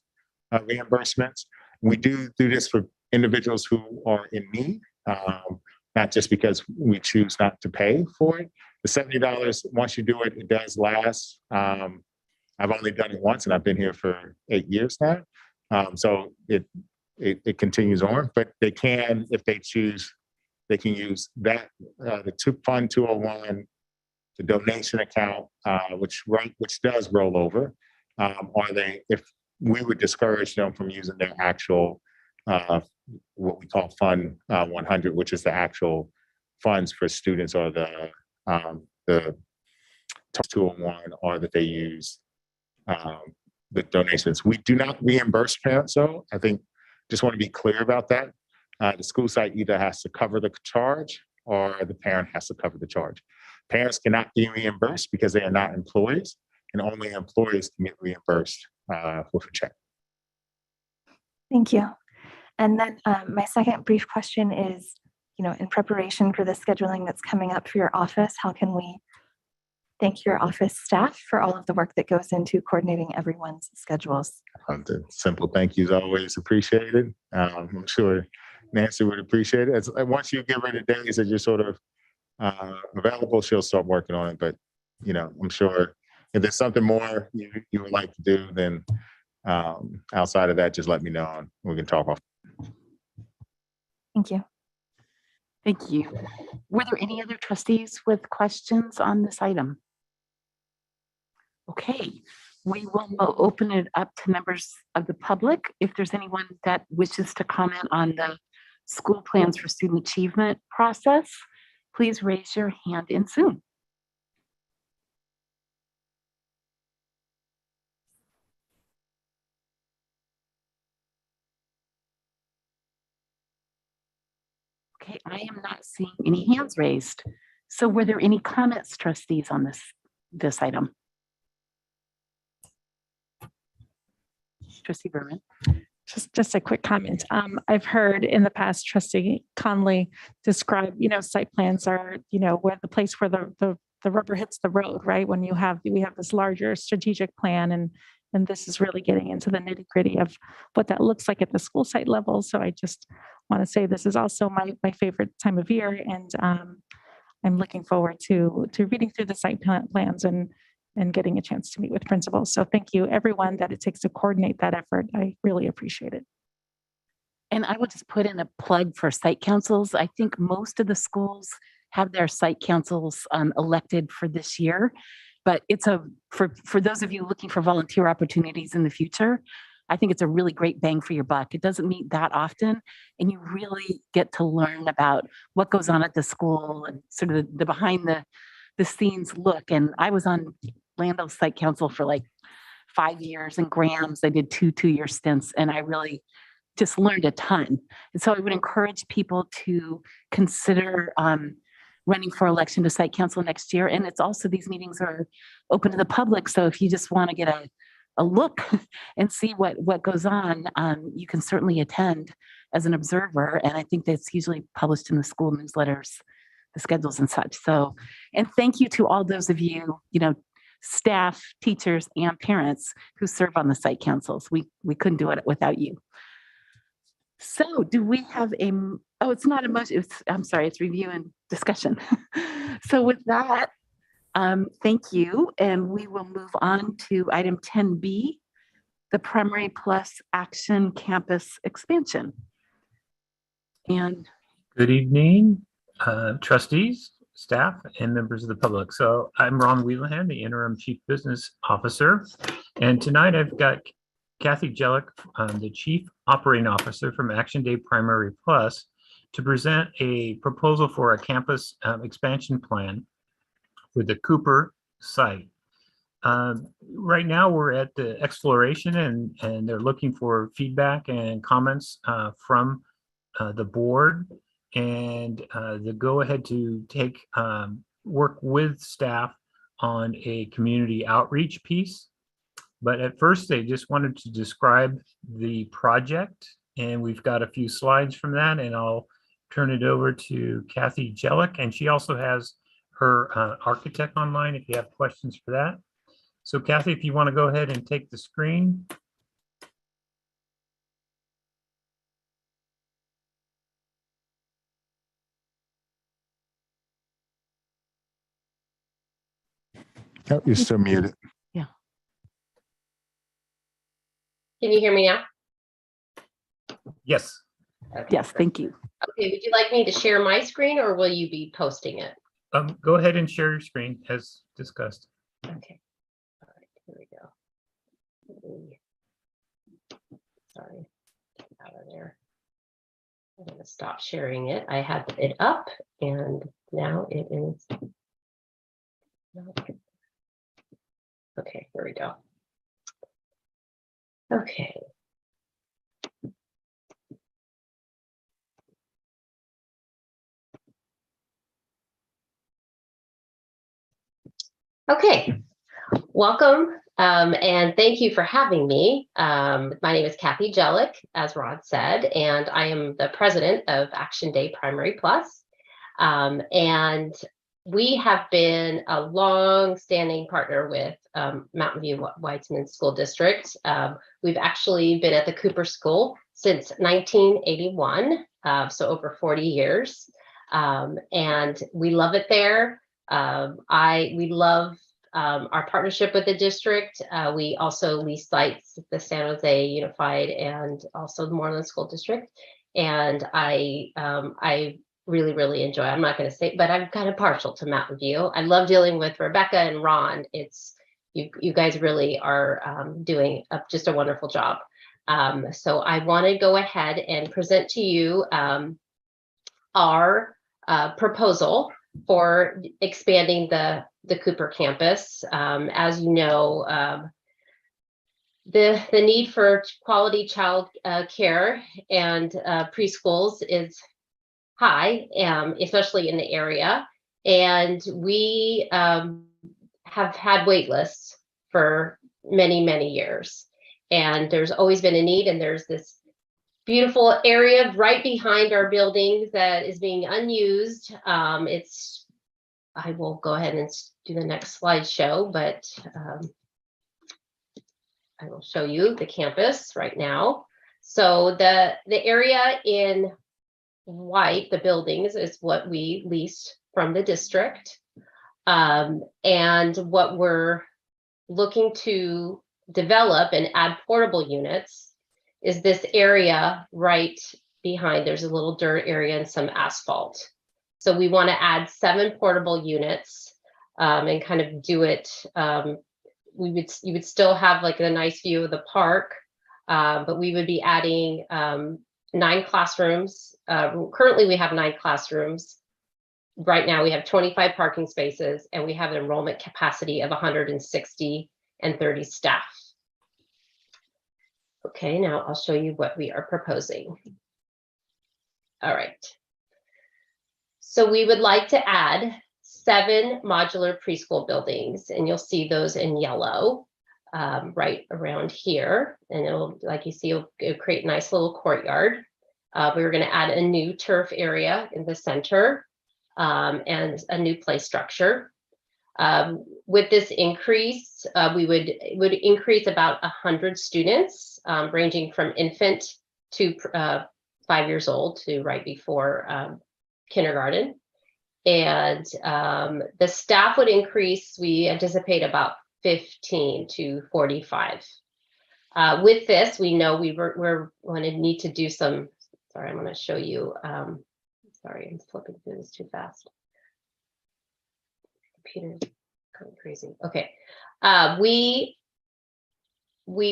reimbursements. We do this for individuals who are in need, not just because we choose not to pay for it. The $70, once you do it, it does last. I've only done it once and I've been here for 8 years now. So it continues on, but they can, if they choose, they can use that, the Fund 201, the donation account, which does roll over, or if we would discourage them from using their actual, what we call Fund 100, which is the actual funds for students, or the 201, or that they use the donations. We do not reimburse parents, though. I think just want to be clear about that. the school site either has to cover the charge or the parent has to cover the charge. Parents cannot be reimbursed because they are not employees, and only employees can get reimbursed with a check. Thank you. And then my second brief question is, in preparation for the scheduling that's coming up for your office, how can we thank your office staff for all of the work that goes into coordinating everyone's schedules? The simple thank yous always appreciated. I'm sure Nancy would appreciate it. Once you give her the days that you're sort of available, she'll start working on it. But I'm sure if there's something more you would like to do, then outside of that, just let me know and we can talk off. Thank you. Thank you. Were there any other trustees with questions on this item? Okay, we will open it up to members of the public. If there's anyone that wishes to comment on the school plans for student achievement process, please raise your hand in Zoom. Okay, I am not seeing any hands raised. So were there any comments, trustees, on this item? Trustee Berman. Just a quick comment. I've heard in the past Trustee Conley describe, site plans are, where the place where the rubber hits the road, right? When we have this larger strategic plan, and this is really getting into the nitty gritty of what that looks like at the school site level. So I just want to say this is also my favorite time of year, and I'm looking forward to reading through the site plans and getting a chance to meet with principals. So thank you, everyone, that it takes to coordinate that effort. I really appreciate it. And I will just put in a plug for site councils. I think most of the schools have their site councils elected for this year, but it's for those of you looking for volunteer opportunities in the future, I think it's a really great bang for your buck. It doesn't meet that often, and you really get to learn about what goes on at the school and sort of the behind the scenes look. And I was on Landell's site council for like 5 years, and Graham's I did two-year stints, and I really just learned a ton. And so I would encourage people to consider running for election to site council next year. And it's also, these meetings are open to the public. So if you just want to get a look and see what goes on, you can certainly attend as an observer. And I think that's usually published in the school newsletters, the schedules and such. So, and thank you to all those of you, staff, teachers, and parents who serve on the site councils. We couldn't do it without you. So do we have it's not a motion, I'm sorry, it's review and discussion. So with that, thank you. And we will move on to item 10B, the Primary Plus Action Campus Expansion. And good evening, trustees, staff, and members of the public. So I'm Ron Wheelahan, the interim chief business officer. And tonight I've got Kathy Jellick, the chief operating officer from Action Day Primary Plus, to present a proposal for a campus expansion plan for the Cooper site. Right now we're at the exploration, and they're looking for feedback and comments from the board, and the go ahead to take work with staff on a community outreach piece. But at first they just wanted to describe the project, and we've got a few slides from that, and I'll turn it over to Kathy Jellick, and she also has her architect online if you have questions for that. So Kathy, if you want to go ahead and take the screen. Oh, you're still muted. Yeah. Can you hear me now? Yes. Okay. yes, thank you. Okay, would you like me to share my screen or will you be posting it? Go ahead and share your screen as discussed. Okay. All right, here we go. Sorry, get out of there. I'm going to stop sharing it. I had it up and now it is. Okay, here we go. Okay. Okay, welcome, and thank you for having me. My name is Kathy Jellick, as Rod said, and I am the president of Action Day Primary Plus. And we have been a long-standing partner with Mountain View Weitzman School District. We've actually been at the Cooper School since 1981, so over 40 years, and we love it there. We love our partnership with the district. We also lease sites at the San Jose Unified and also the Moreland School District. And I really enjoy. I'm not going to say, but I'm kind of partial to Mountain View. I love dealing with Rebecca and Ron. It's you guys really are doing just a wonderful job. So I want to go ahead and present to you our proposal for expanding the Cooper campus. As you know, the need for quality child care and preschools is high, especially in the area. And we have had wait lists for many years. And there's always been a need, and there's this beautiful area right behind our buildings that is being unused. I will go ahead and do the next slideshow, but I will show you the campus right now. So the area in white, the buildings, is what we lease from the district. And what we're looking to develop and add portable units is this area right behind. There's a little dirt area and some asphalt. So we want to add 7 portable units and kind of do it. You would still have like a nice view of the park, but we would be adding 9 classrooms. Currently we have 9 classrooms. Right now we have 25 parking spaces, and we have an enrollment capacity of 160 and 30 staff. Okay, now I'll show you what we are proposing. All right. So we would like to add 7 modular preschool buildings, and you'll see those in yellow right around here. And it'll, like you see, it'll create a nice little courtyard. We're going to add a new turf area in the center and a new play structure. With this increase, we would increase about 100 students, ranging from infant to 5 years old to right before kindergarten. And the staff would increase, we anticipate about 15 to 45. With this, we know we're going to need to do some, sorry, I'm going to show you, sorry, I'm flipping through this too fast. Computer's going crazy. Okay, we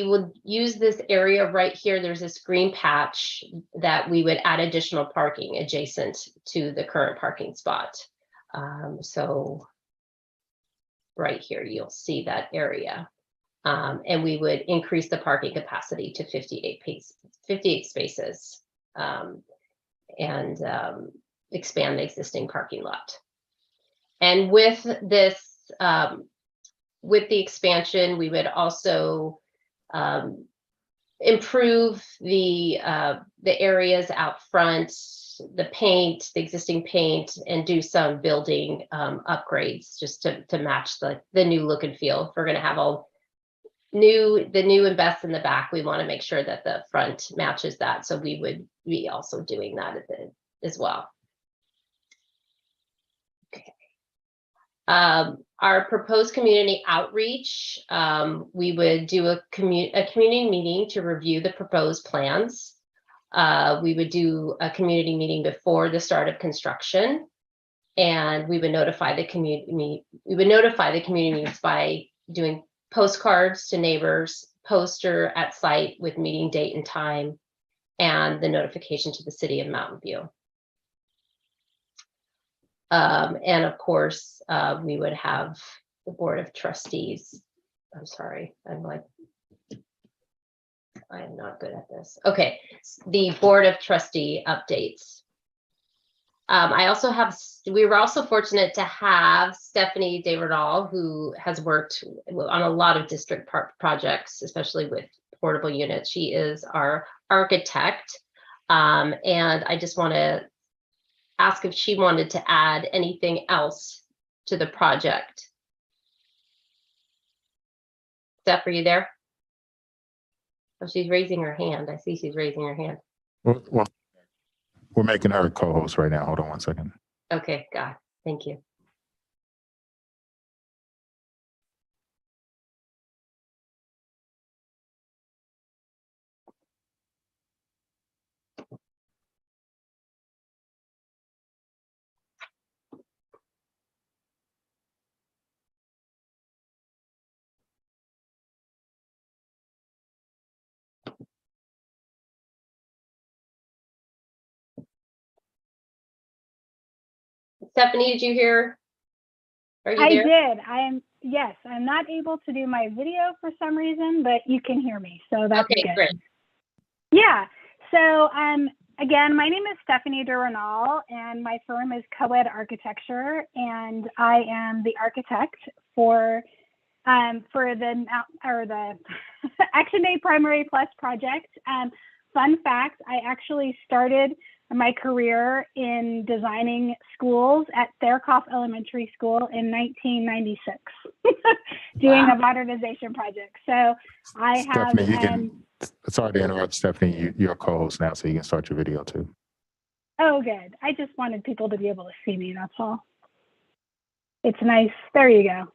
would use this area right here. There's this green patch that we would add additional parking adjacent to the current parking spot. So right here, you'll see that area. And we would increase the parking capacity to 58 spaces and expand the existing parking lot. And with this, with the expansion, we would also improve the areas out front, the paint, the existing paint, and do some building upgrades just to match the new look and feel. If we're going to have all the new and best in the back, we want to make sure that the front matches that. So we would be also doing that as well. Okay. Our proposed community outreach, we would do a community meeting to review the proposed plans. We would do a community meeting before the start of construction, and we would notify the community. We would notify the communities by doing postcards to neighbors, poster at site with meeting date and time, and the notification to the city of Mountain View. And of course, we would have the Board of Trustees. I'm sorry, I am not good at this. Okay, the Board of Trustee updates. I also have, we were also fortunate to have Stephanie DeRadal, who has worked on a lot of district projects, especially with portable units. She is our architect. And I just want to ask if she wanted to add anything else to the project. Steph, are you there? Oh, she's raising her hand. I see she's raising her hand. Well, we're making her a co-host right now. Hold on one second. Okay, got it. Thank you. Stephanie, did you hear? Are you I there? did. Yes, I'm not able to do my video for some reason, but you can hear me. So that's Okay, good. great. Yeah. So again, my name is Stephanie DeRenal and my firm is Co-Ed Architecture, and I am the architect for the Action Day Primary Plus project. Fun fact, I actually started my career in designing schools at Therkoff Elementary School in 1996, doing Wow. a modernization project. So I have, Stephanie, you can, sorry to interrupt, Stephanie, you're a co-host now, so you can start your video too. oh, good. I just wanted people to be able to see me, that's all. It's nice. There you go.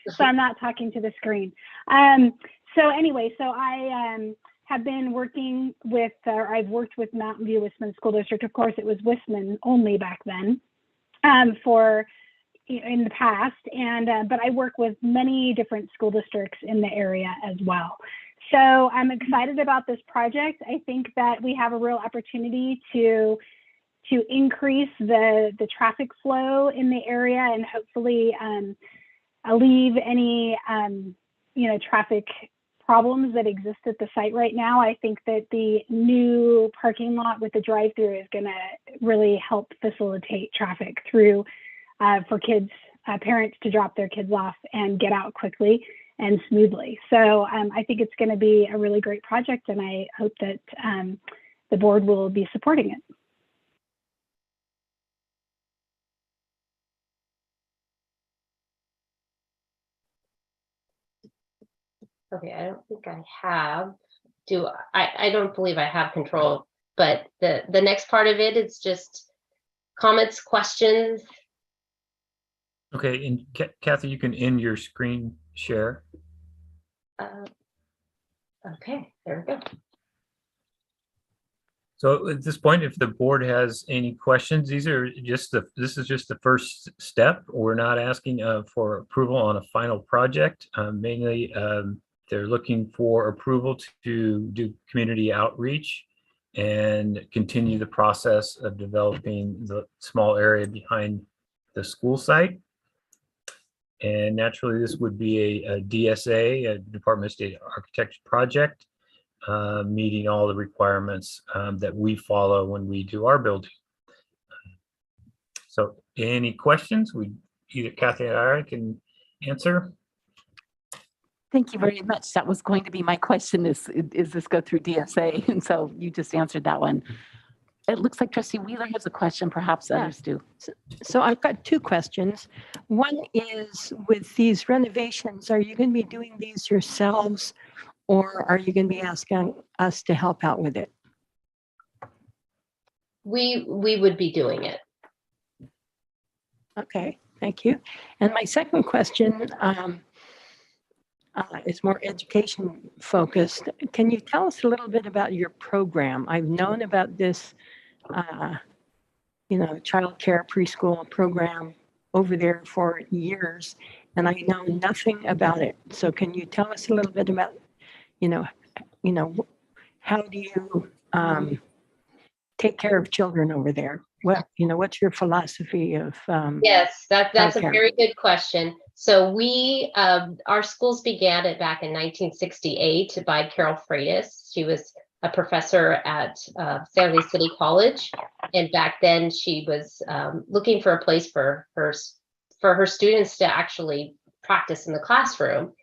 So I'm not talking to the screen. So anyway, so I have been working with, I've worked with Mountain View Wissman School District. Of course, it was Wissman only back then for in the past, and but I work with many different school districts in the area as well. So I'm excited about this project. I think that we have a real opportunity to increase the traffic flow in the area and hopefully alleviate any traffic problems that exist at the site right now. I think that the new parking lot with the drive-through is going to really help facilitate traffic through for kids, parents to drop their kids off and get out quickly and smoothly. So I think it's going to be a really great project, and I hope that the board will be supporting it. Okay, I don't think I have. I don't believe I have control, but the next part of it is just comments, questions. Okay, and Kathy, you can end your screen share. Okay, there we go. So at this point, if the board has any questions, this is just the first step. We're not asking for approval on a final project. Mainly, they're looking for approval to do community outreach and continue the process of developing the small area behind the school site. And naturally, this would be a DSA, a Department of State Architecture project, meeting all the requirements that we follow when we do our building. So any questions? Either Kathy or I can answer. Thank you very much. That was going to be my question, is this go through DSA? And so you just answered that one. It looks like Trustee Wheeler has a question, perhaps others do. So I've got two questions. One is, with these renovations, are you going to be doing these yourselves, or are you going to be asking us to help out with it? We would be doing it. Okay, thank you. And my second question is more education focused. Can you tell us a little bit about your program? I've known about this, child care preschool program over there for years, and I know nothing about it. So can you tell us a little bit about, how do you take care of children over there? What's your philosophy of? Yes, that's a childcare? very good question. So our schools began it back in 1968 by Carol Freitas. She was a professor at San Luis City College. And back then she was looking for a place for her students to actually practice in the classroom.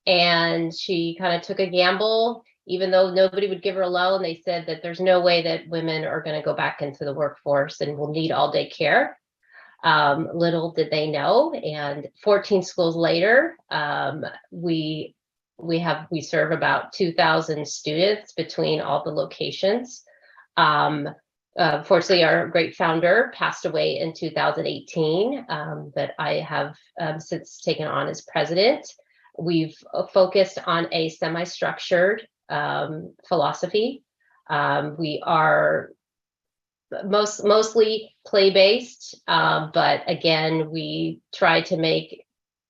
And she kind of took a gamble, even though nobody would give her a loan. They said that there's no way that women are going to go back into the workforce and will need all day care. Little did they know. And 14 schools later, we serve about 2,000 students between all the locations. Fortunately, our great founder passed away in 2018, but I have since taken on as president. We've focused on a semi-structured philosophy. We are mostly play-based, but again, we try to make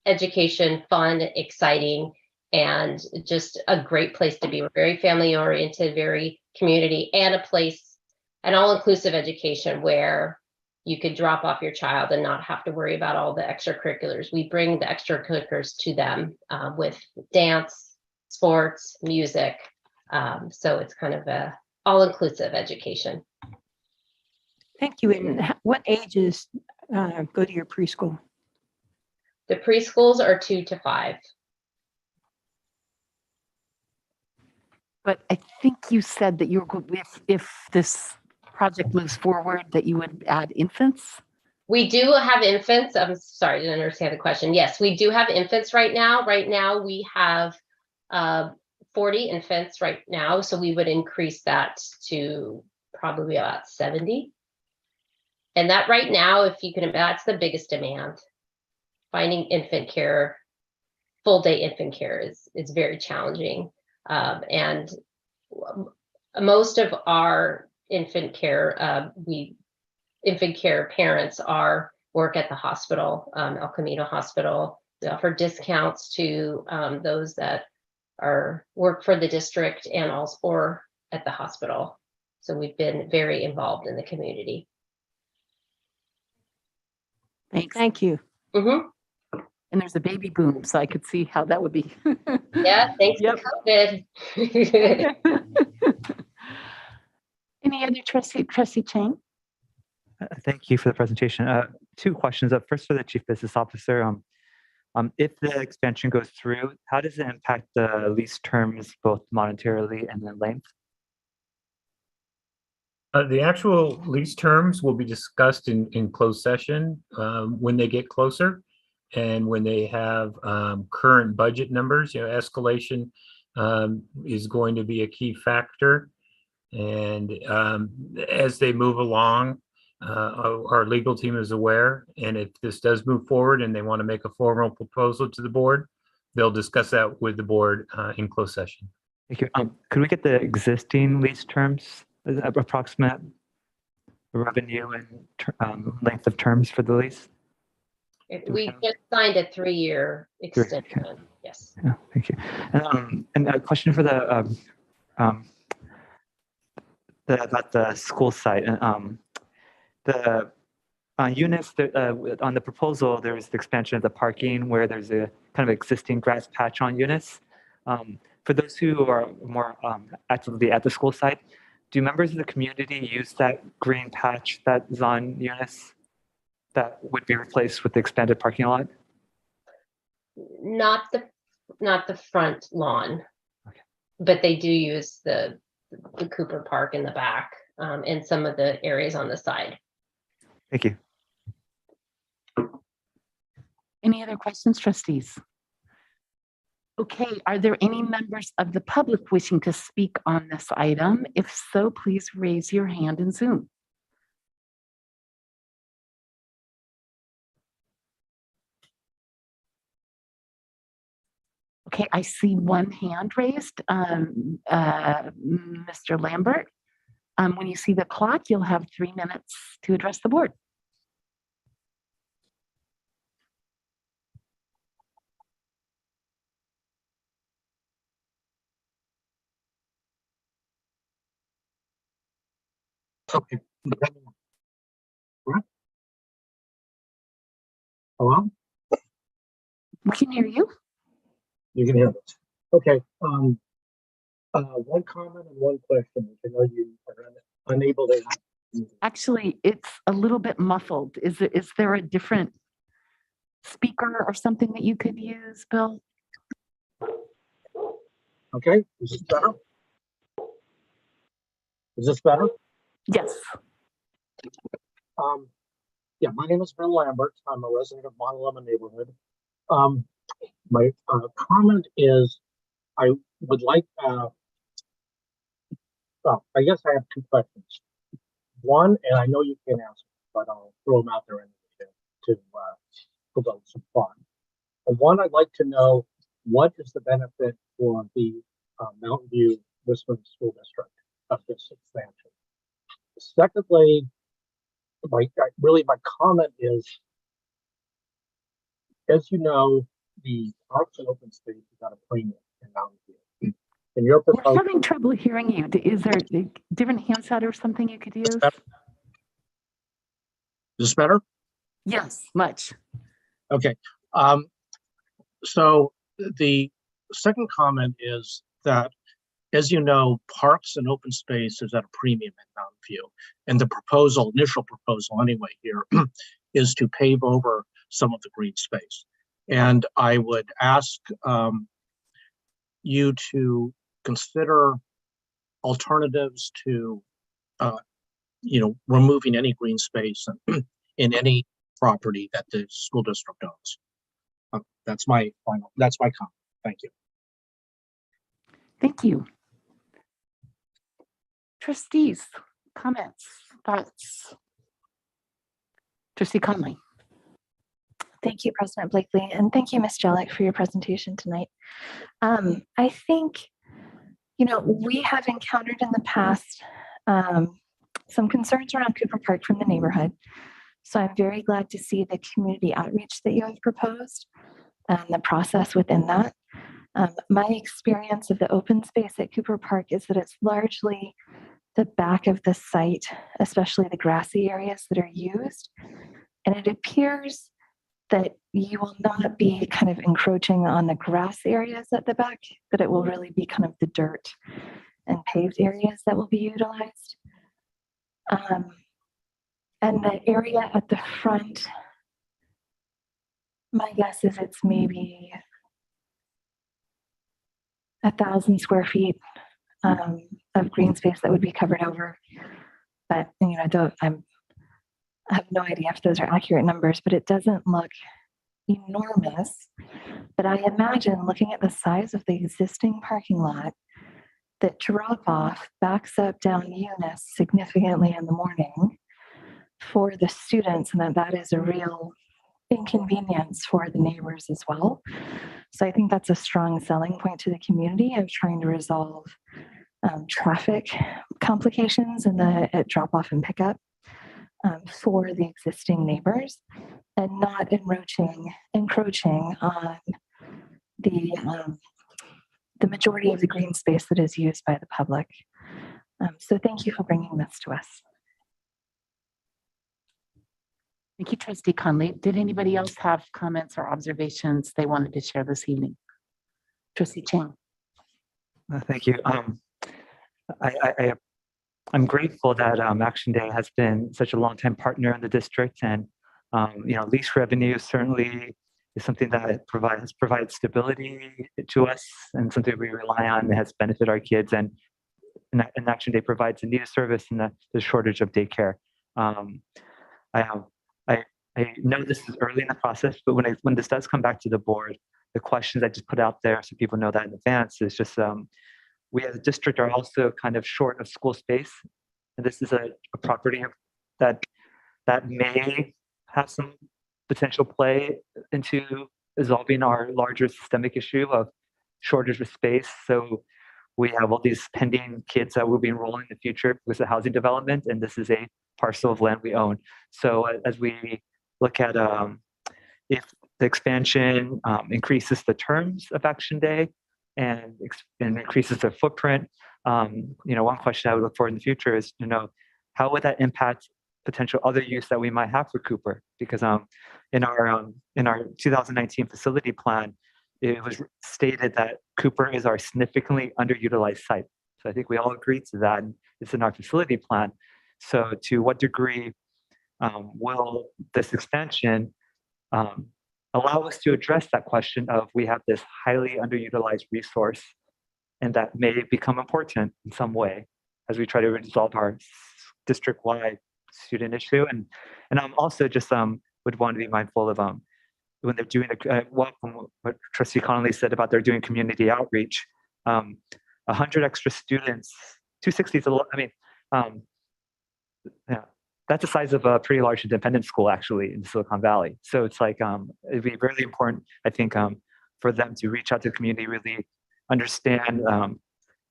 education fun, exciting, and just a great place to be. We're very family-oriented, very community, and a place, an all-inclusive education where you could drop off your child and not have to worry about all the extracurriculars. We bring the extracurriculars to them with dance, sports, music. So it's kind of a all-inclusive education. Thank you. And what ages go to your preschool? The preschools are 2 to 5. But I think you said that you're good if this project moves forward, that you would add infants. We do have infants. I'm sorry, I didn't understand the question. Yes, we do have infants right now. Right now we have 40 infants right now. So we would increase that to probably about 70. And that right now, if you can, that's the biggest demand. Finding infant care, full day infant care is very challenging. And most of our infant care parents work at the hospital, El Camino Hospital. They offer discounts to those that work for the district and also or at the hospital. So we've been very involved in the community. Thanks. Thank you. Mm-hmm. And there's a baby boom, so I could see how that would be. Yeah, thanks Yep. to COVID. Any other trustee Chang? Thank you for the presentation. 2 questions. First, for the Chief Business Officer, if the expansion goes through, how does it impact the lease terms, both monetarily and in length? The actual lease terms will be discussed in closed session when they get closer and when they have current budget numbers. Escalation is going to be a key factor. And as they move along, our legal team is aware. And if this does move forward and they want to make a formal proposal to the board, they'll discuss that with the board in closed session. Thank you. Could we get the existing lease terms, approximate revenue and length of terms for the lease? We just signed a 3-year extension. Okay. Yes. Yeah, thank you. And a question for about the school site. The units on the proposal, there's the expansion of the parking where there's a kind of existing grass patch on units. For those who are more actively at the school site, do members of the community use that green patch that is on units that would be replaced with the expanded parking lot? Not the front lawn, Okay. but they do use the Cooper Park in the back and some of the areas on the side. Thank you. Any other questions, trustees? Okay, are there any members of the public wishing to speak on this item? If so, please raise your hand in Zoom. Okay, I see one hand raised. Mr. Lambert, when you see the clock, you'll have 3 minutes to address the board. Okay. Hello? We can hear you. You can hear it. Okay. One comment and one question, which I know you are unable to answer. Actually, it's a little bit muffled. Is there a different speaker or something that you could use, Bill? Okay, is this better? Is this better? Yes. Yeah, my name is Ben Lambert. I'm a resident of Montalema neighborhood. My comment is I would like, well, I guess I have two questions. One, and I know you can't answer, but I'll throw them out there anyway to provoke some thought. One, I'd like to know what is the benefit for the Mountain View Whistling School District of this expansion? Secondly, my comment is, as you know, the parks and open space is at a premium in Mountain View. And your We're proposal, having trouble hearing you. Is there a different handset or something you could use? is this better? Yes, much. Okay. So the second comment is that, as you know, parks and open space is at a premium in Mountain View. And the proposal, initial proposal anyway here, is to pave over some of the green space. And I would ask you to consider alternatives to, removing any green space in any property that the school district owns. That's my comment. Thank you. Thank you. Trustees, comments, thoughts? Trustee Conley. Thank you, President Blakely, and thank you, Ms. Jellick, for your presentation tonight. I think, we have encountered in the past some concerns around Cooper Park from the neighborhood. So I'm very glad to see the community outreach that you have proposed and the process within that. My experience of the open space at Cooper Park is that it's largely the back of the site, especially the grassy areas that are used. And it appears that you will not be kind of encroaching on the grass areas at the back, that it will really be kind of the dirt and paved areas that will be utilized. And the area at the front, my guess is it's maybe 1,000 square feet of green space that would be covered over. But I have no idea if those are accurate numbers, but it doesn't look enormous. But I imagine, looking at the size of the existing parking lot, that drop off backs up down Eunice significantly in the morning for the students, and that is a real inconvenience for the neighbors as well. So I think that's a strong selling point to the community of trying to resolve traffic complications in the drop off and pickup for the existing neighbors, and not encroaching on the majority of the green space that is used by the public. So thank you for bringing this to us. Thank you, Trustee Conley. Did anybody else have comments or observations they wanted to share this evening? Trustee Chang. Thank you. I'm grateful that Action Day has been such a long-time partner in the district, and lease revenue certainly is something that provides stability to us and something we rely on and has benefited our kids. And Action Day provides a needed service in the shortage of daycare. I know this is early in the process, but when this does come back to the board, the questions I just put out there so people know that in advance is just we as a district are also kind of short of school space, and this is a property that may have some potential play into resolving our larger systemic issue of shortage of space. So we have all these pending kids that will be enrolling in the future because of housing development, and this is a parcel of land we own. So as we look at if the expansion increases the terms of Action Day and increases the footprint, one question I would look for in the future is, how would that impact potential other use that we might have for Cooper? Because in our 2019 facility plan, it was stated that Cooper is our significantly underutilized site. So I think we all agree to that. And it's in our facility plan. So to what degree will this expansion allow us to address that question of we have this highly underutilized resource and that may become important in some way as we try to resolve our district-wide student issue. And I'm also just would want to be mindful of when they're doing what Trustee Connolly said about they're doing community outreach. 100 extra students, 260 is a lot. I mean, yeah, that's the size of a pretty large independent school actually in Silicon Valley. So it's like it'd be really important, I think, for them to reach out to the community, really understand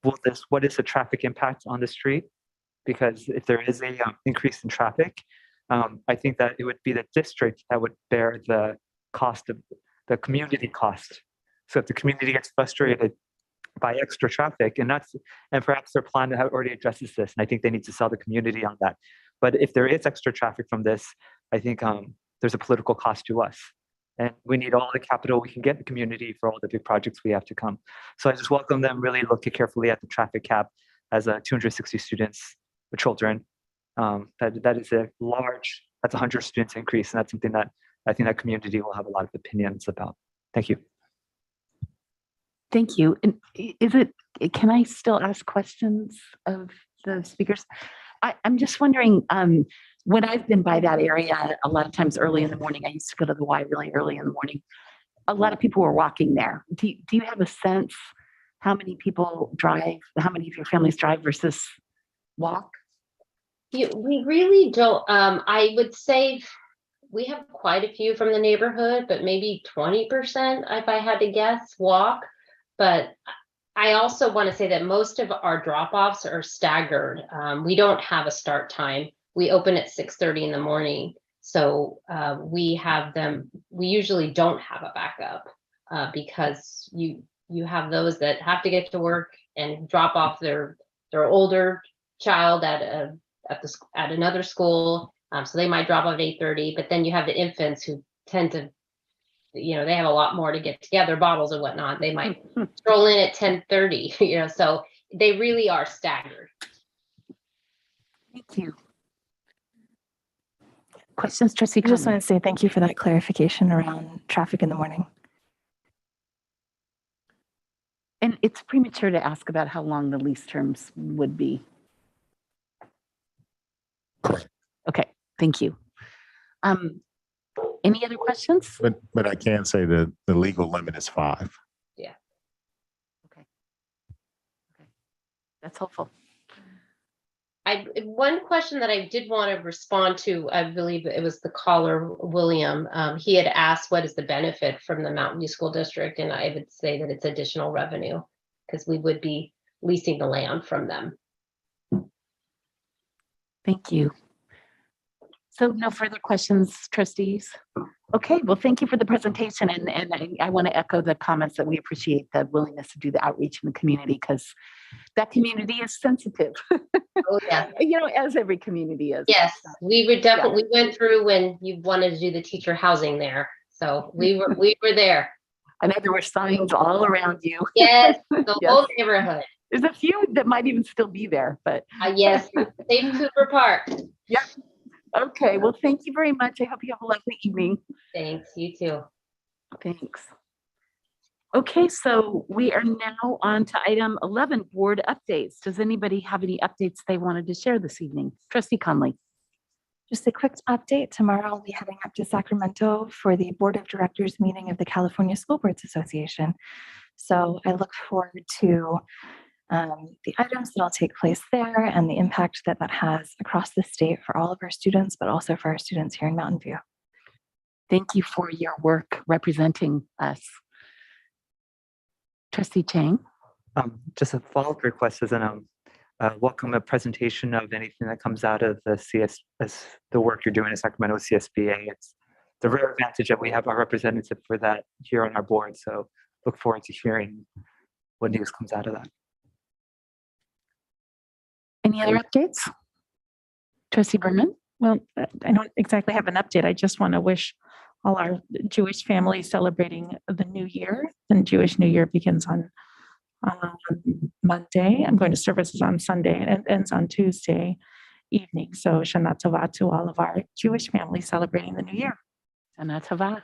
what is the traffic impact on the street, because if there is a increase in traffic, I think that it would be the district that would bear the cost of the community cost. So if the community gets frustrated by extra traffic, and perhaps their plan already addresses this, and I think they need to sell the community on that. But if there is extra traffic from this, I think there's a political cost to us. And we need all the capital we can get in the community for all the big projects we have to come. So I just welcome them really look carefully at the traffic cap as 260 students with children. That is a large, that's 100 students increase. And that's something that I think that community will have a lot of opinions about. Thank you. Thank you. And can I still ask questions of the speakers? I'm just wondering, when I've been by that area, a lot of times early in the morning, I used to go to the Y really early in the morning. A lot of people were walking there. Do you have a sense how many people drive, how many of your families drive versus walk? We really don't. I would say we have quite a few from the neighborhood, but maybe 20%, if I had to guess, walk. But I also want to say that most of our drop-offs are staggered. We don't have a start time. We open at 6:30 in the morning. So we have them, we usually don't have a backup because you have those that have to get to work and drop off their older child at another school. So they might drop off at 8:30, but then you have the infants who tend to, they have a lot more to get together, bottles and whatnot. They might stroll in at 10:30, so they really are staggered. Thank you. Questions, Trustee I just Conley? want to say thank you for that clarification around traffic in the morning. And it's premature to ask about how long the lease terms would be. Okay, thank you. Any other questions? But I can say that the legal limit is 5. Yeah. Okay. That's helpful. One question that I did want to respond to, I believe it was the caller, William. He had asked, what is the benefit from the Mountain View School District? And I would say that it's additional revenue because we would be leasing the land from them. Thank you. So no further questions, trustees? Okay, well, thank you for the presentation. And I want to echo the comments that we appreciate the willingness to do the outreach in the community because that community is sensitive. Oh, yeah. As every community is. Yes, we were definitely, we went through when you wanted to do the teacher housing there. So we were there. I know there were signs all around you. Yes, the Yes. whole neighborhood. There's a few that might even still be there, but. Yes, same Cooper Park. Yep. Okay, well, thank you very much. I hope you have a lovely evening. Thanks, you too. Thanks. Okay, so we are now on to item 11, board updates. Does anybody have any updates they wanted to share this evening? Trustee Conley. Just a quick update. Tomorrow I'll be heading up to Sacramento for the Board of Directors meeting of the California School Boards Association. So I look forward to the items that will take place there and the impact that has across the state for all of our students, but also for our students here in Mountain View. Thank you for your work representing us. Trustee Chang. Just a follow-up request as an welcome a presentation of anything that comes out of the work you're doing at Sacramento CSBA. It's the rare advantage that we have a representative for that here on our board. So look forward to hearing what news comes out of that. Any other updates? Trustee Berman? Well, I don't exactly have an update. I just want to wish all our Jewish families celebrating the New Year. And Jewish New Year begins on Monday. I'm going to services on Sunday and it ends on Tuesday evening. So Shana Tova to all of our Jewish families celebrating the New Year. Shana Tova.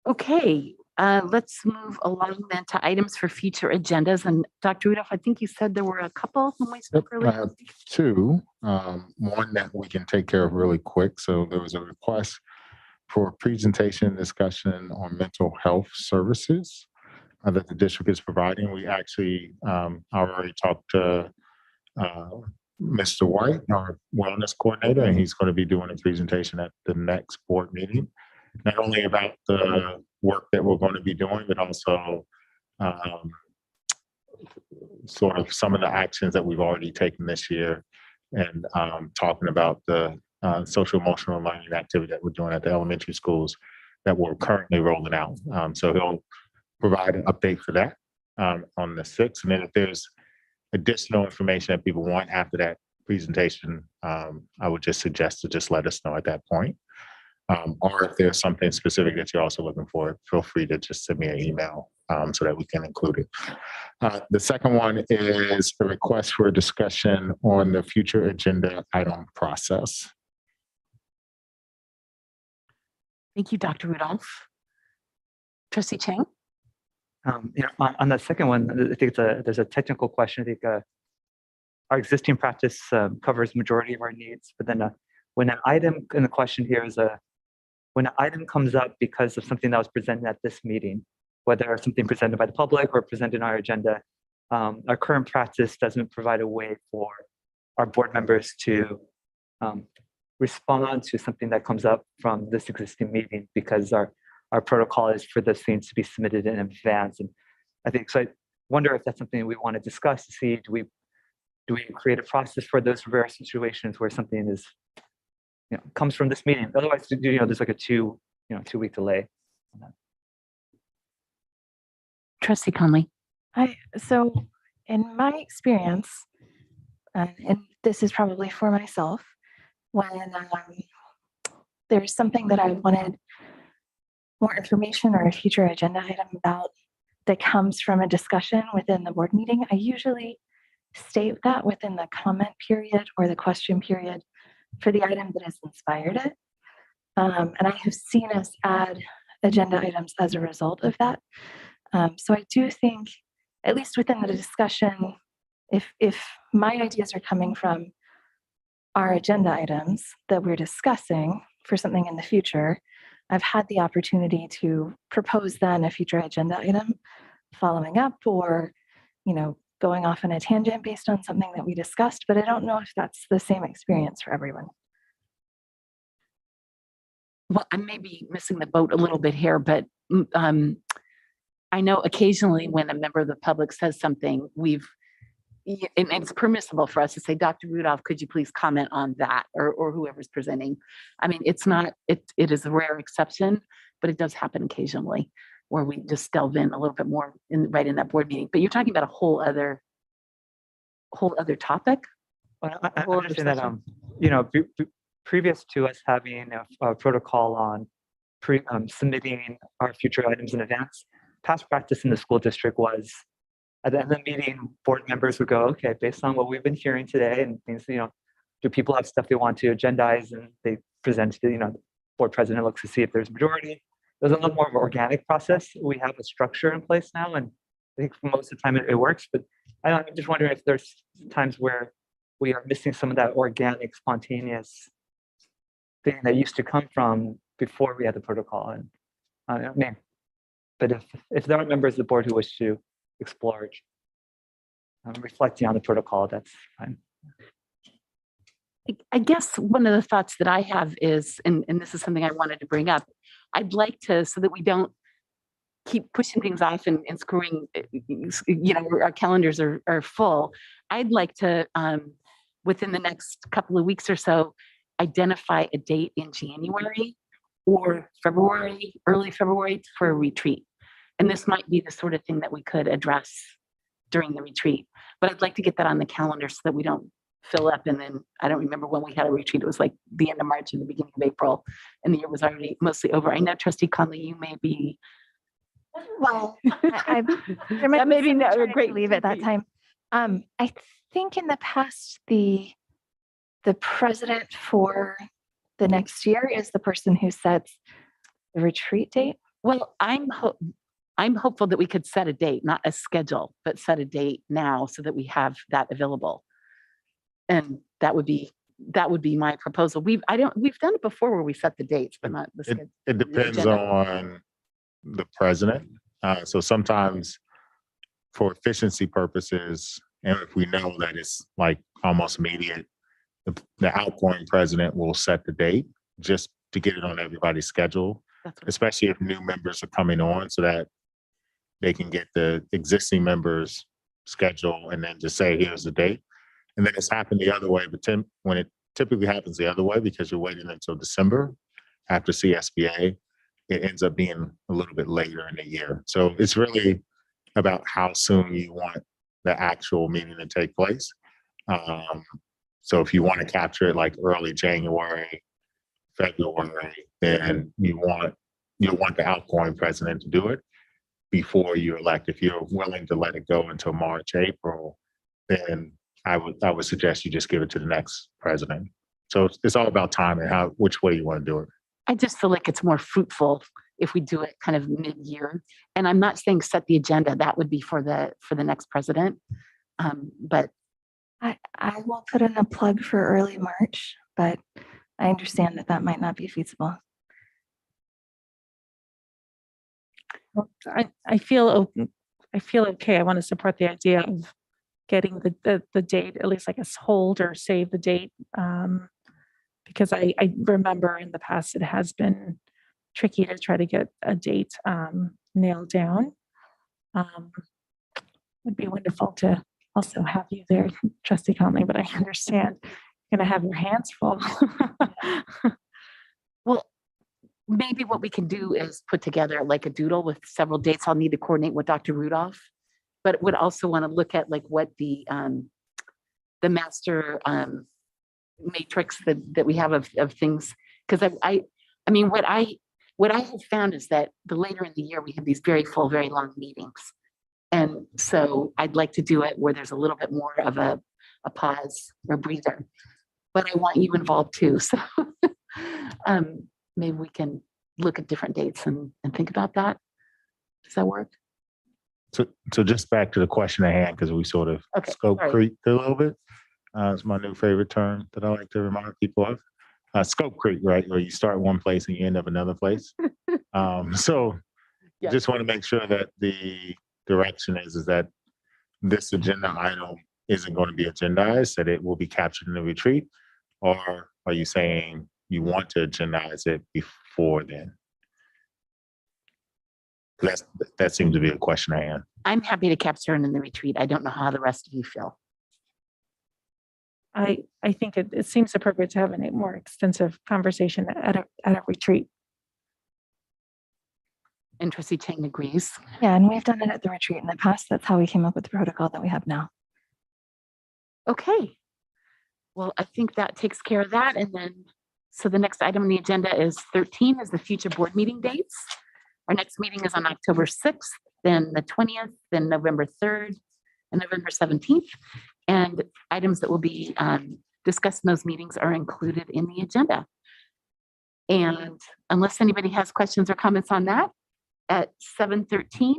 Okay, let's move along then to items for future agendas. And Dr. Rudolph, I think you said there were a couple when we spoke I earlier. have two. One that we can take care of really quick. So there was a request for a presentation discussion on mental health services that the district is providing. We actually, I already talked to Mr. White, our wellness coordinator, and he's going to be doing a presentation at the next board meeting, not only about the work that we're going to be doing, but also sort of some of the actions that we've already taken this year and talking about the social emotional learning activity that we're doing at the elementary schools that we're currently rolling out. So he'll provide an update for that on the 6th. And then if there's additional information that people want after that presentation, I would just suggest to just let us know at that point. Or if there's something specific that you're also looking for, feel free to just send me an email so that we can include it. The second one is a request for a discussion on the future agenda item process. Thank you, Dr. Rudolph. Trustee Chang? On the second one, I think there's a technical question. I think our existing practice covers majority of our needs, but then when an item in the question here is when an item comes up because of something that was presented at this meeting, whether something presented by the public or presented in our agenda, our current practice doesn't provide a way for our board members to respond to something that comes up from this existing meeting, because our protocol is for those things to be submitted in advance. And I think, so I wonder if that's something we want to discuss to see, do we create a process for those rare situations where something is, comes from this meeting? Otherwise, there's like a 2-week delay. Trustee Conley? So in my experience, and this is probably for myself, when there's something that I wanted more information or a future agenda item about that comes from a discussion within the board meeting, I usually state that within the comment period or the question period for the item that has inspired it. And I have seen us add agenda items as a result of that. So I do think, at least within the discussion, if my ideas are coming from our agenda items that we're discussing for something in the future, I've had the opportunity to propose then a future agenda item following up, or, going off on a tangent based on something that we discussed, but I don't know if that's the same experience for everyone. Well, I may be missing the boat a little bit here, but I know occasionally when a member of the public says something, and it's permissible for us to say, Dr. Rudolph, could you please comment on that, or whoever's presenting. I mean, it is a rare exception, but it does happen occasionally where we just delve in a little bit more right in that board meeting. But you're talking about a whole other topic. Well, I understand that, previous to us having a protocol on submitting our future items in advance, past practice in the school district was at the end of the meeting, board members would go, okay, based on what we've been hearing today and things, do people have stuff they want to agendize, and they present to the, board president looks to see if there's a majority. There's a lot more of an organic process. We have a structure in place now, and I think for most of the time it works, but I'm just wondering if there's times where we are missing some of that organic, spontaneous thing that used to come from before we had the protocol. And but if there are members of the board who wish to explore reflecting on the protocol, that's fine. I guess one of the thoughts that I have is, and this is something I wanted to bring up, I'd like to, so that we don't keep pushing things off and screwing, our calendars are full. I'd like to, within the next couple of weeks or so, identify a date in January or February, early February, for a retreat. And this might be the sort of thing that we could address during the retreat. But I'd like to get that on the calendar so that we don't fill up. And then I don't remember when we had a retreat. It was like the end of March and the beginning of April, and the year was already mostly over. I know Trustee Conley, you may be. Well, there might That may be some no- maternity great leave at that TV. time. I think in the past, the president for the next year is the person who sets the retreat date. Well, I'm hopeful that we could set a date, not a schedule, but set a date now so that we have that available. And that would be my proposal. We've done it before where we set the dates, but not the schedule. It depends agenda. on the president. So sometimes for efficiency purposes, and if we know that it's like almost immediate, the outgoing president will set the date just to get it on everybody's schedule, That's what- especially if new members are coming on so that they can get the existing members' schedule and then just say, here's the date. And then it's happened the other way, but when it typically happens the other way, because you're waiting until December after CSBA, it ends up being a little bit later in the year. So it's really about how soon you want the actual meeting to take place. So if you want to capture it like early January, February, then you'll want the outgoing president to do it before you elect. If you're willing to let it go until March, April, then I would suggest you just give it to the next president. So it's all about time and which way you want to do it. I just feel like it's more fruitful if we do it kind of mid-year. And I'm not saying set the agenda, that would be for the next president. But I will put in a plug for early March, but I understand that might not be feasible. I feel okay. I want to support the idea of getting the date, at least I guess hold or save the date. Because I remember in the past, it has been tricky to try to get a date nailed down. Would be wonderful to also have you there, Trustee Conley, but I understand you're going to have your hands full. well, maybe what we can do is put together like a doodle with several dates. I'll need to coordinate with Dr. Rudolph, but would also want to look at like what the master matrix that we have of things. Because I mean, what I have found is that the later in the year, we have these very full, very long meetings. And so I'd like to do it where there's a little bit more of a pause or breather, but I want you involved too. So maybe we can look at different dates and think about that. Does that work? So just back to the question at hand, because we sort of scope creep a little bit. It's my new favorite term that I like to remind people of. Scope creep, right? Where you start one place and you end up another place. So Yes. just want to make sure that the direction is that this agenda item isn't going to be agendized, that it will be captured in the retreat, or are you saying you want to agendize it before then? That seems to be a question at hand. I'm happy to capture it in the retreat. I don't know how the rest of you feel. I think it seems appropriate to have a more extensive conversation at a retreat. And Trustee Chang agrees. Yeah, and we've done it at the retreat in the past. That's how we came up with the protocol that we have now. Okay. Well, I think that takes care of that. And then, so the next item on the agenda is 13 is the future board meeting dates. Our next meeting is on October 6th, then the 20th, then November 3rd, and November 17th. And items that will be discussed in those meetings are included in the agenda. And unless anybody has questions or comments on that, at 7:13,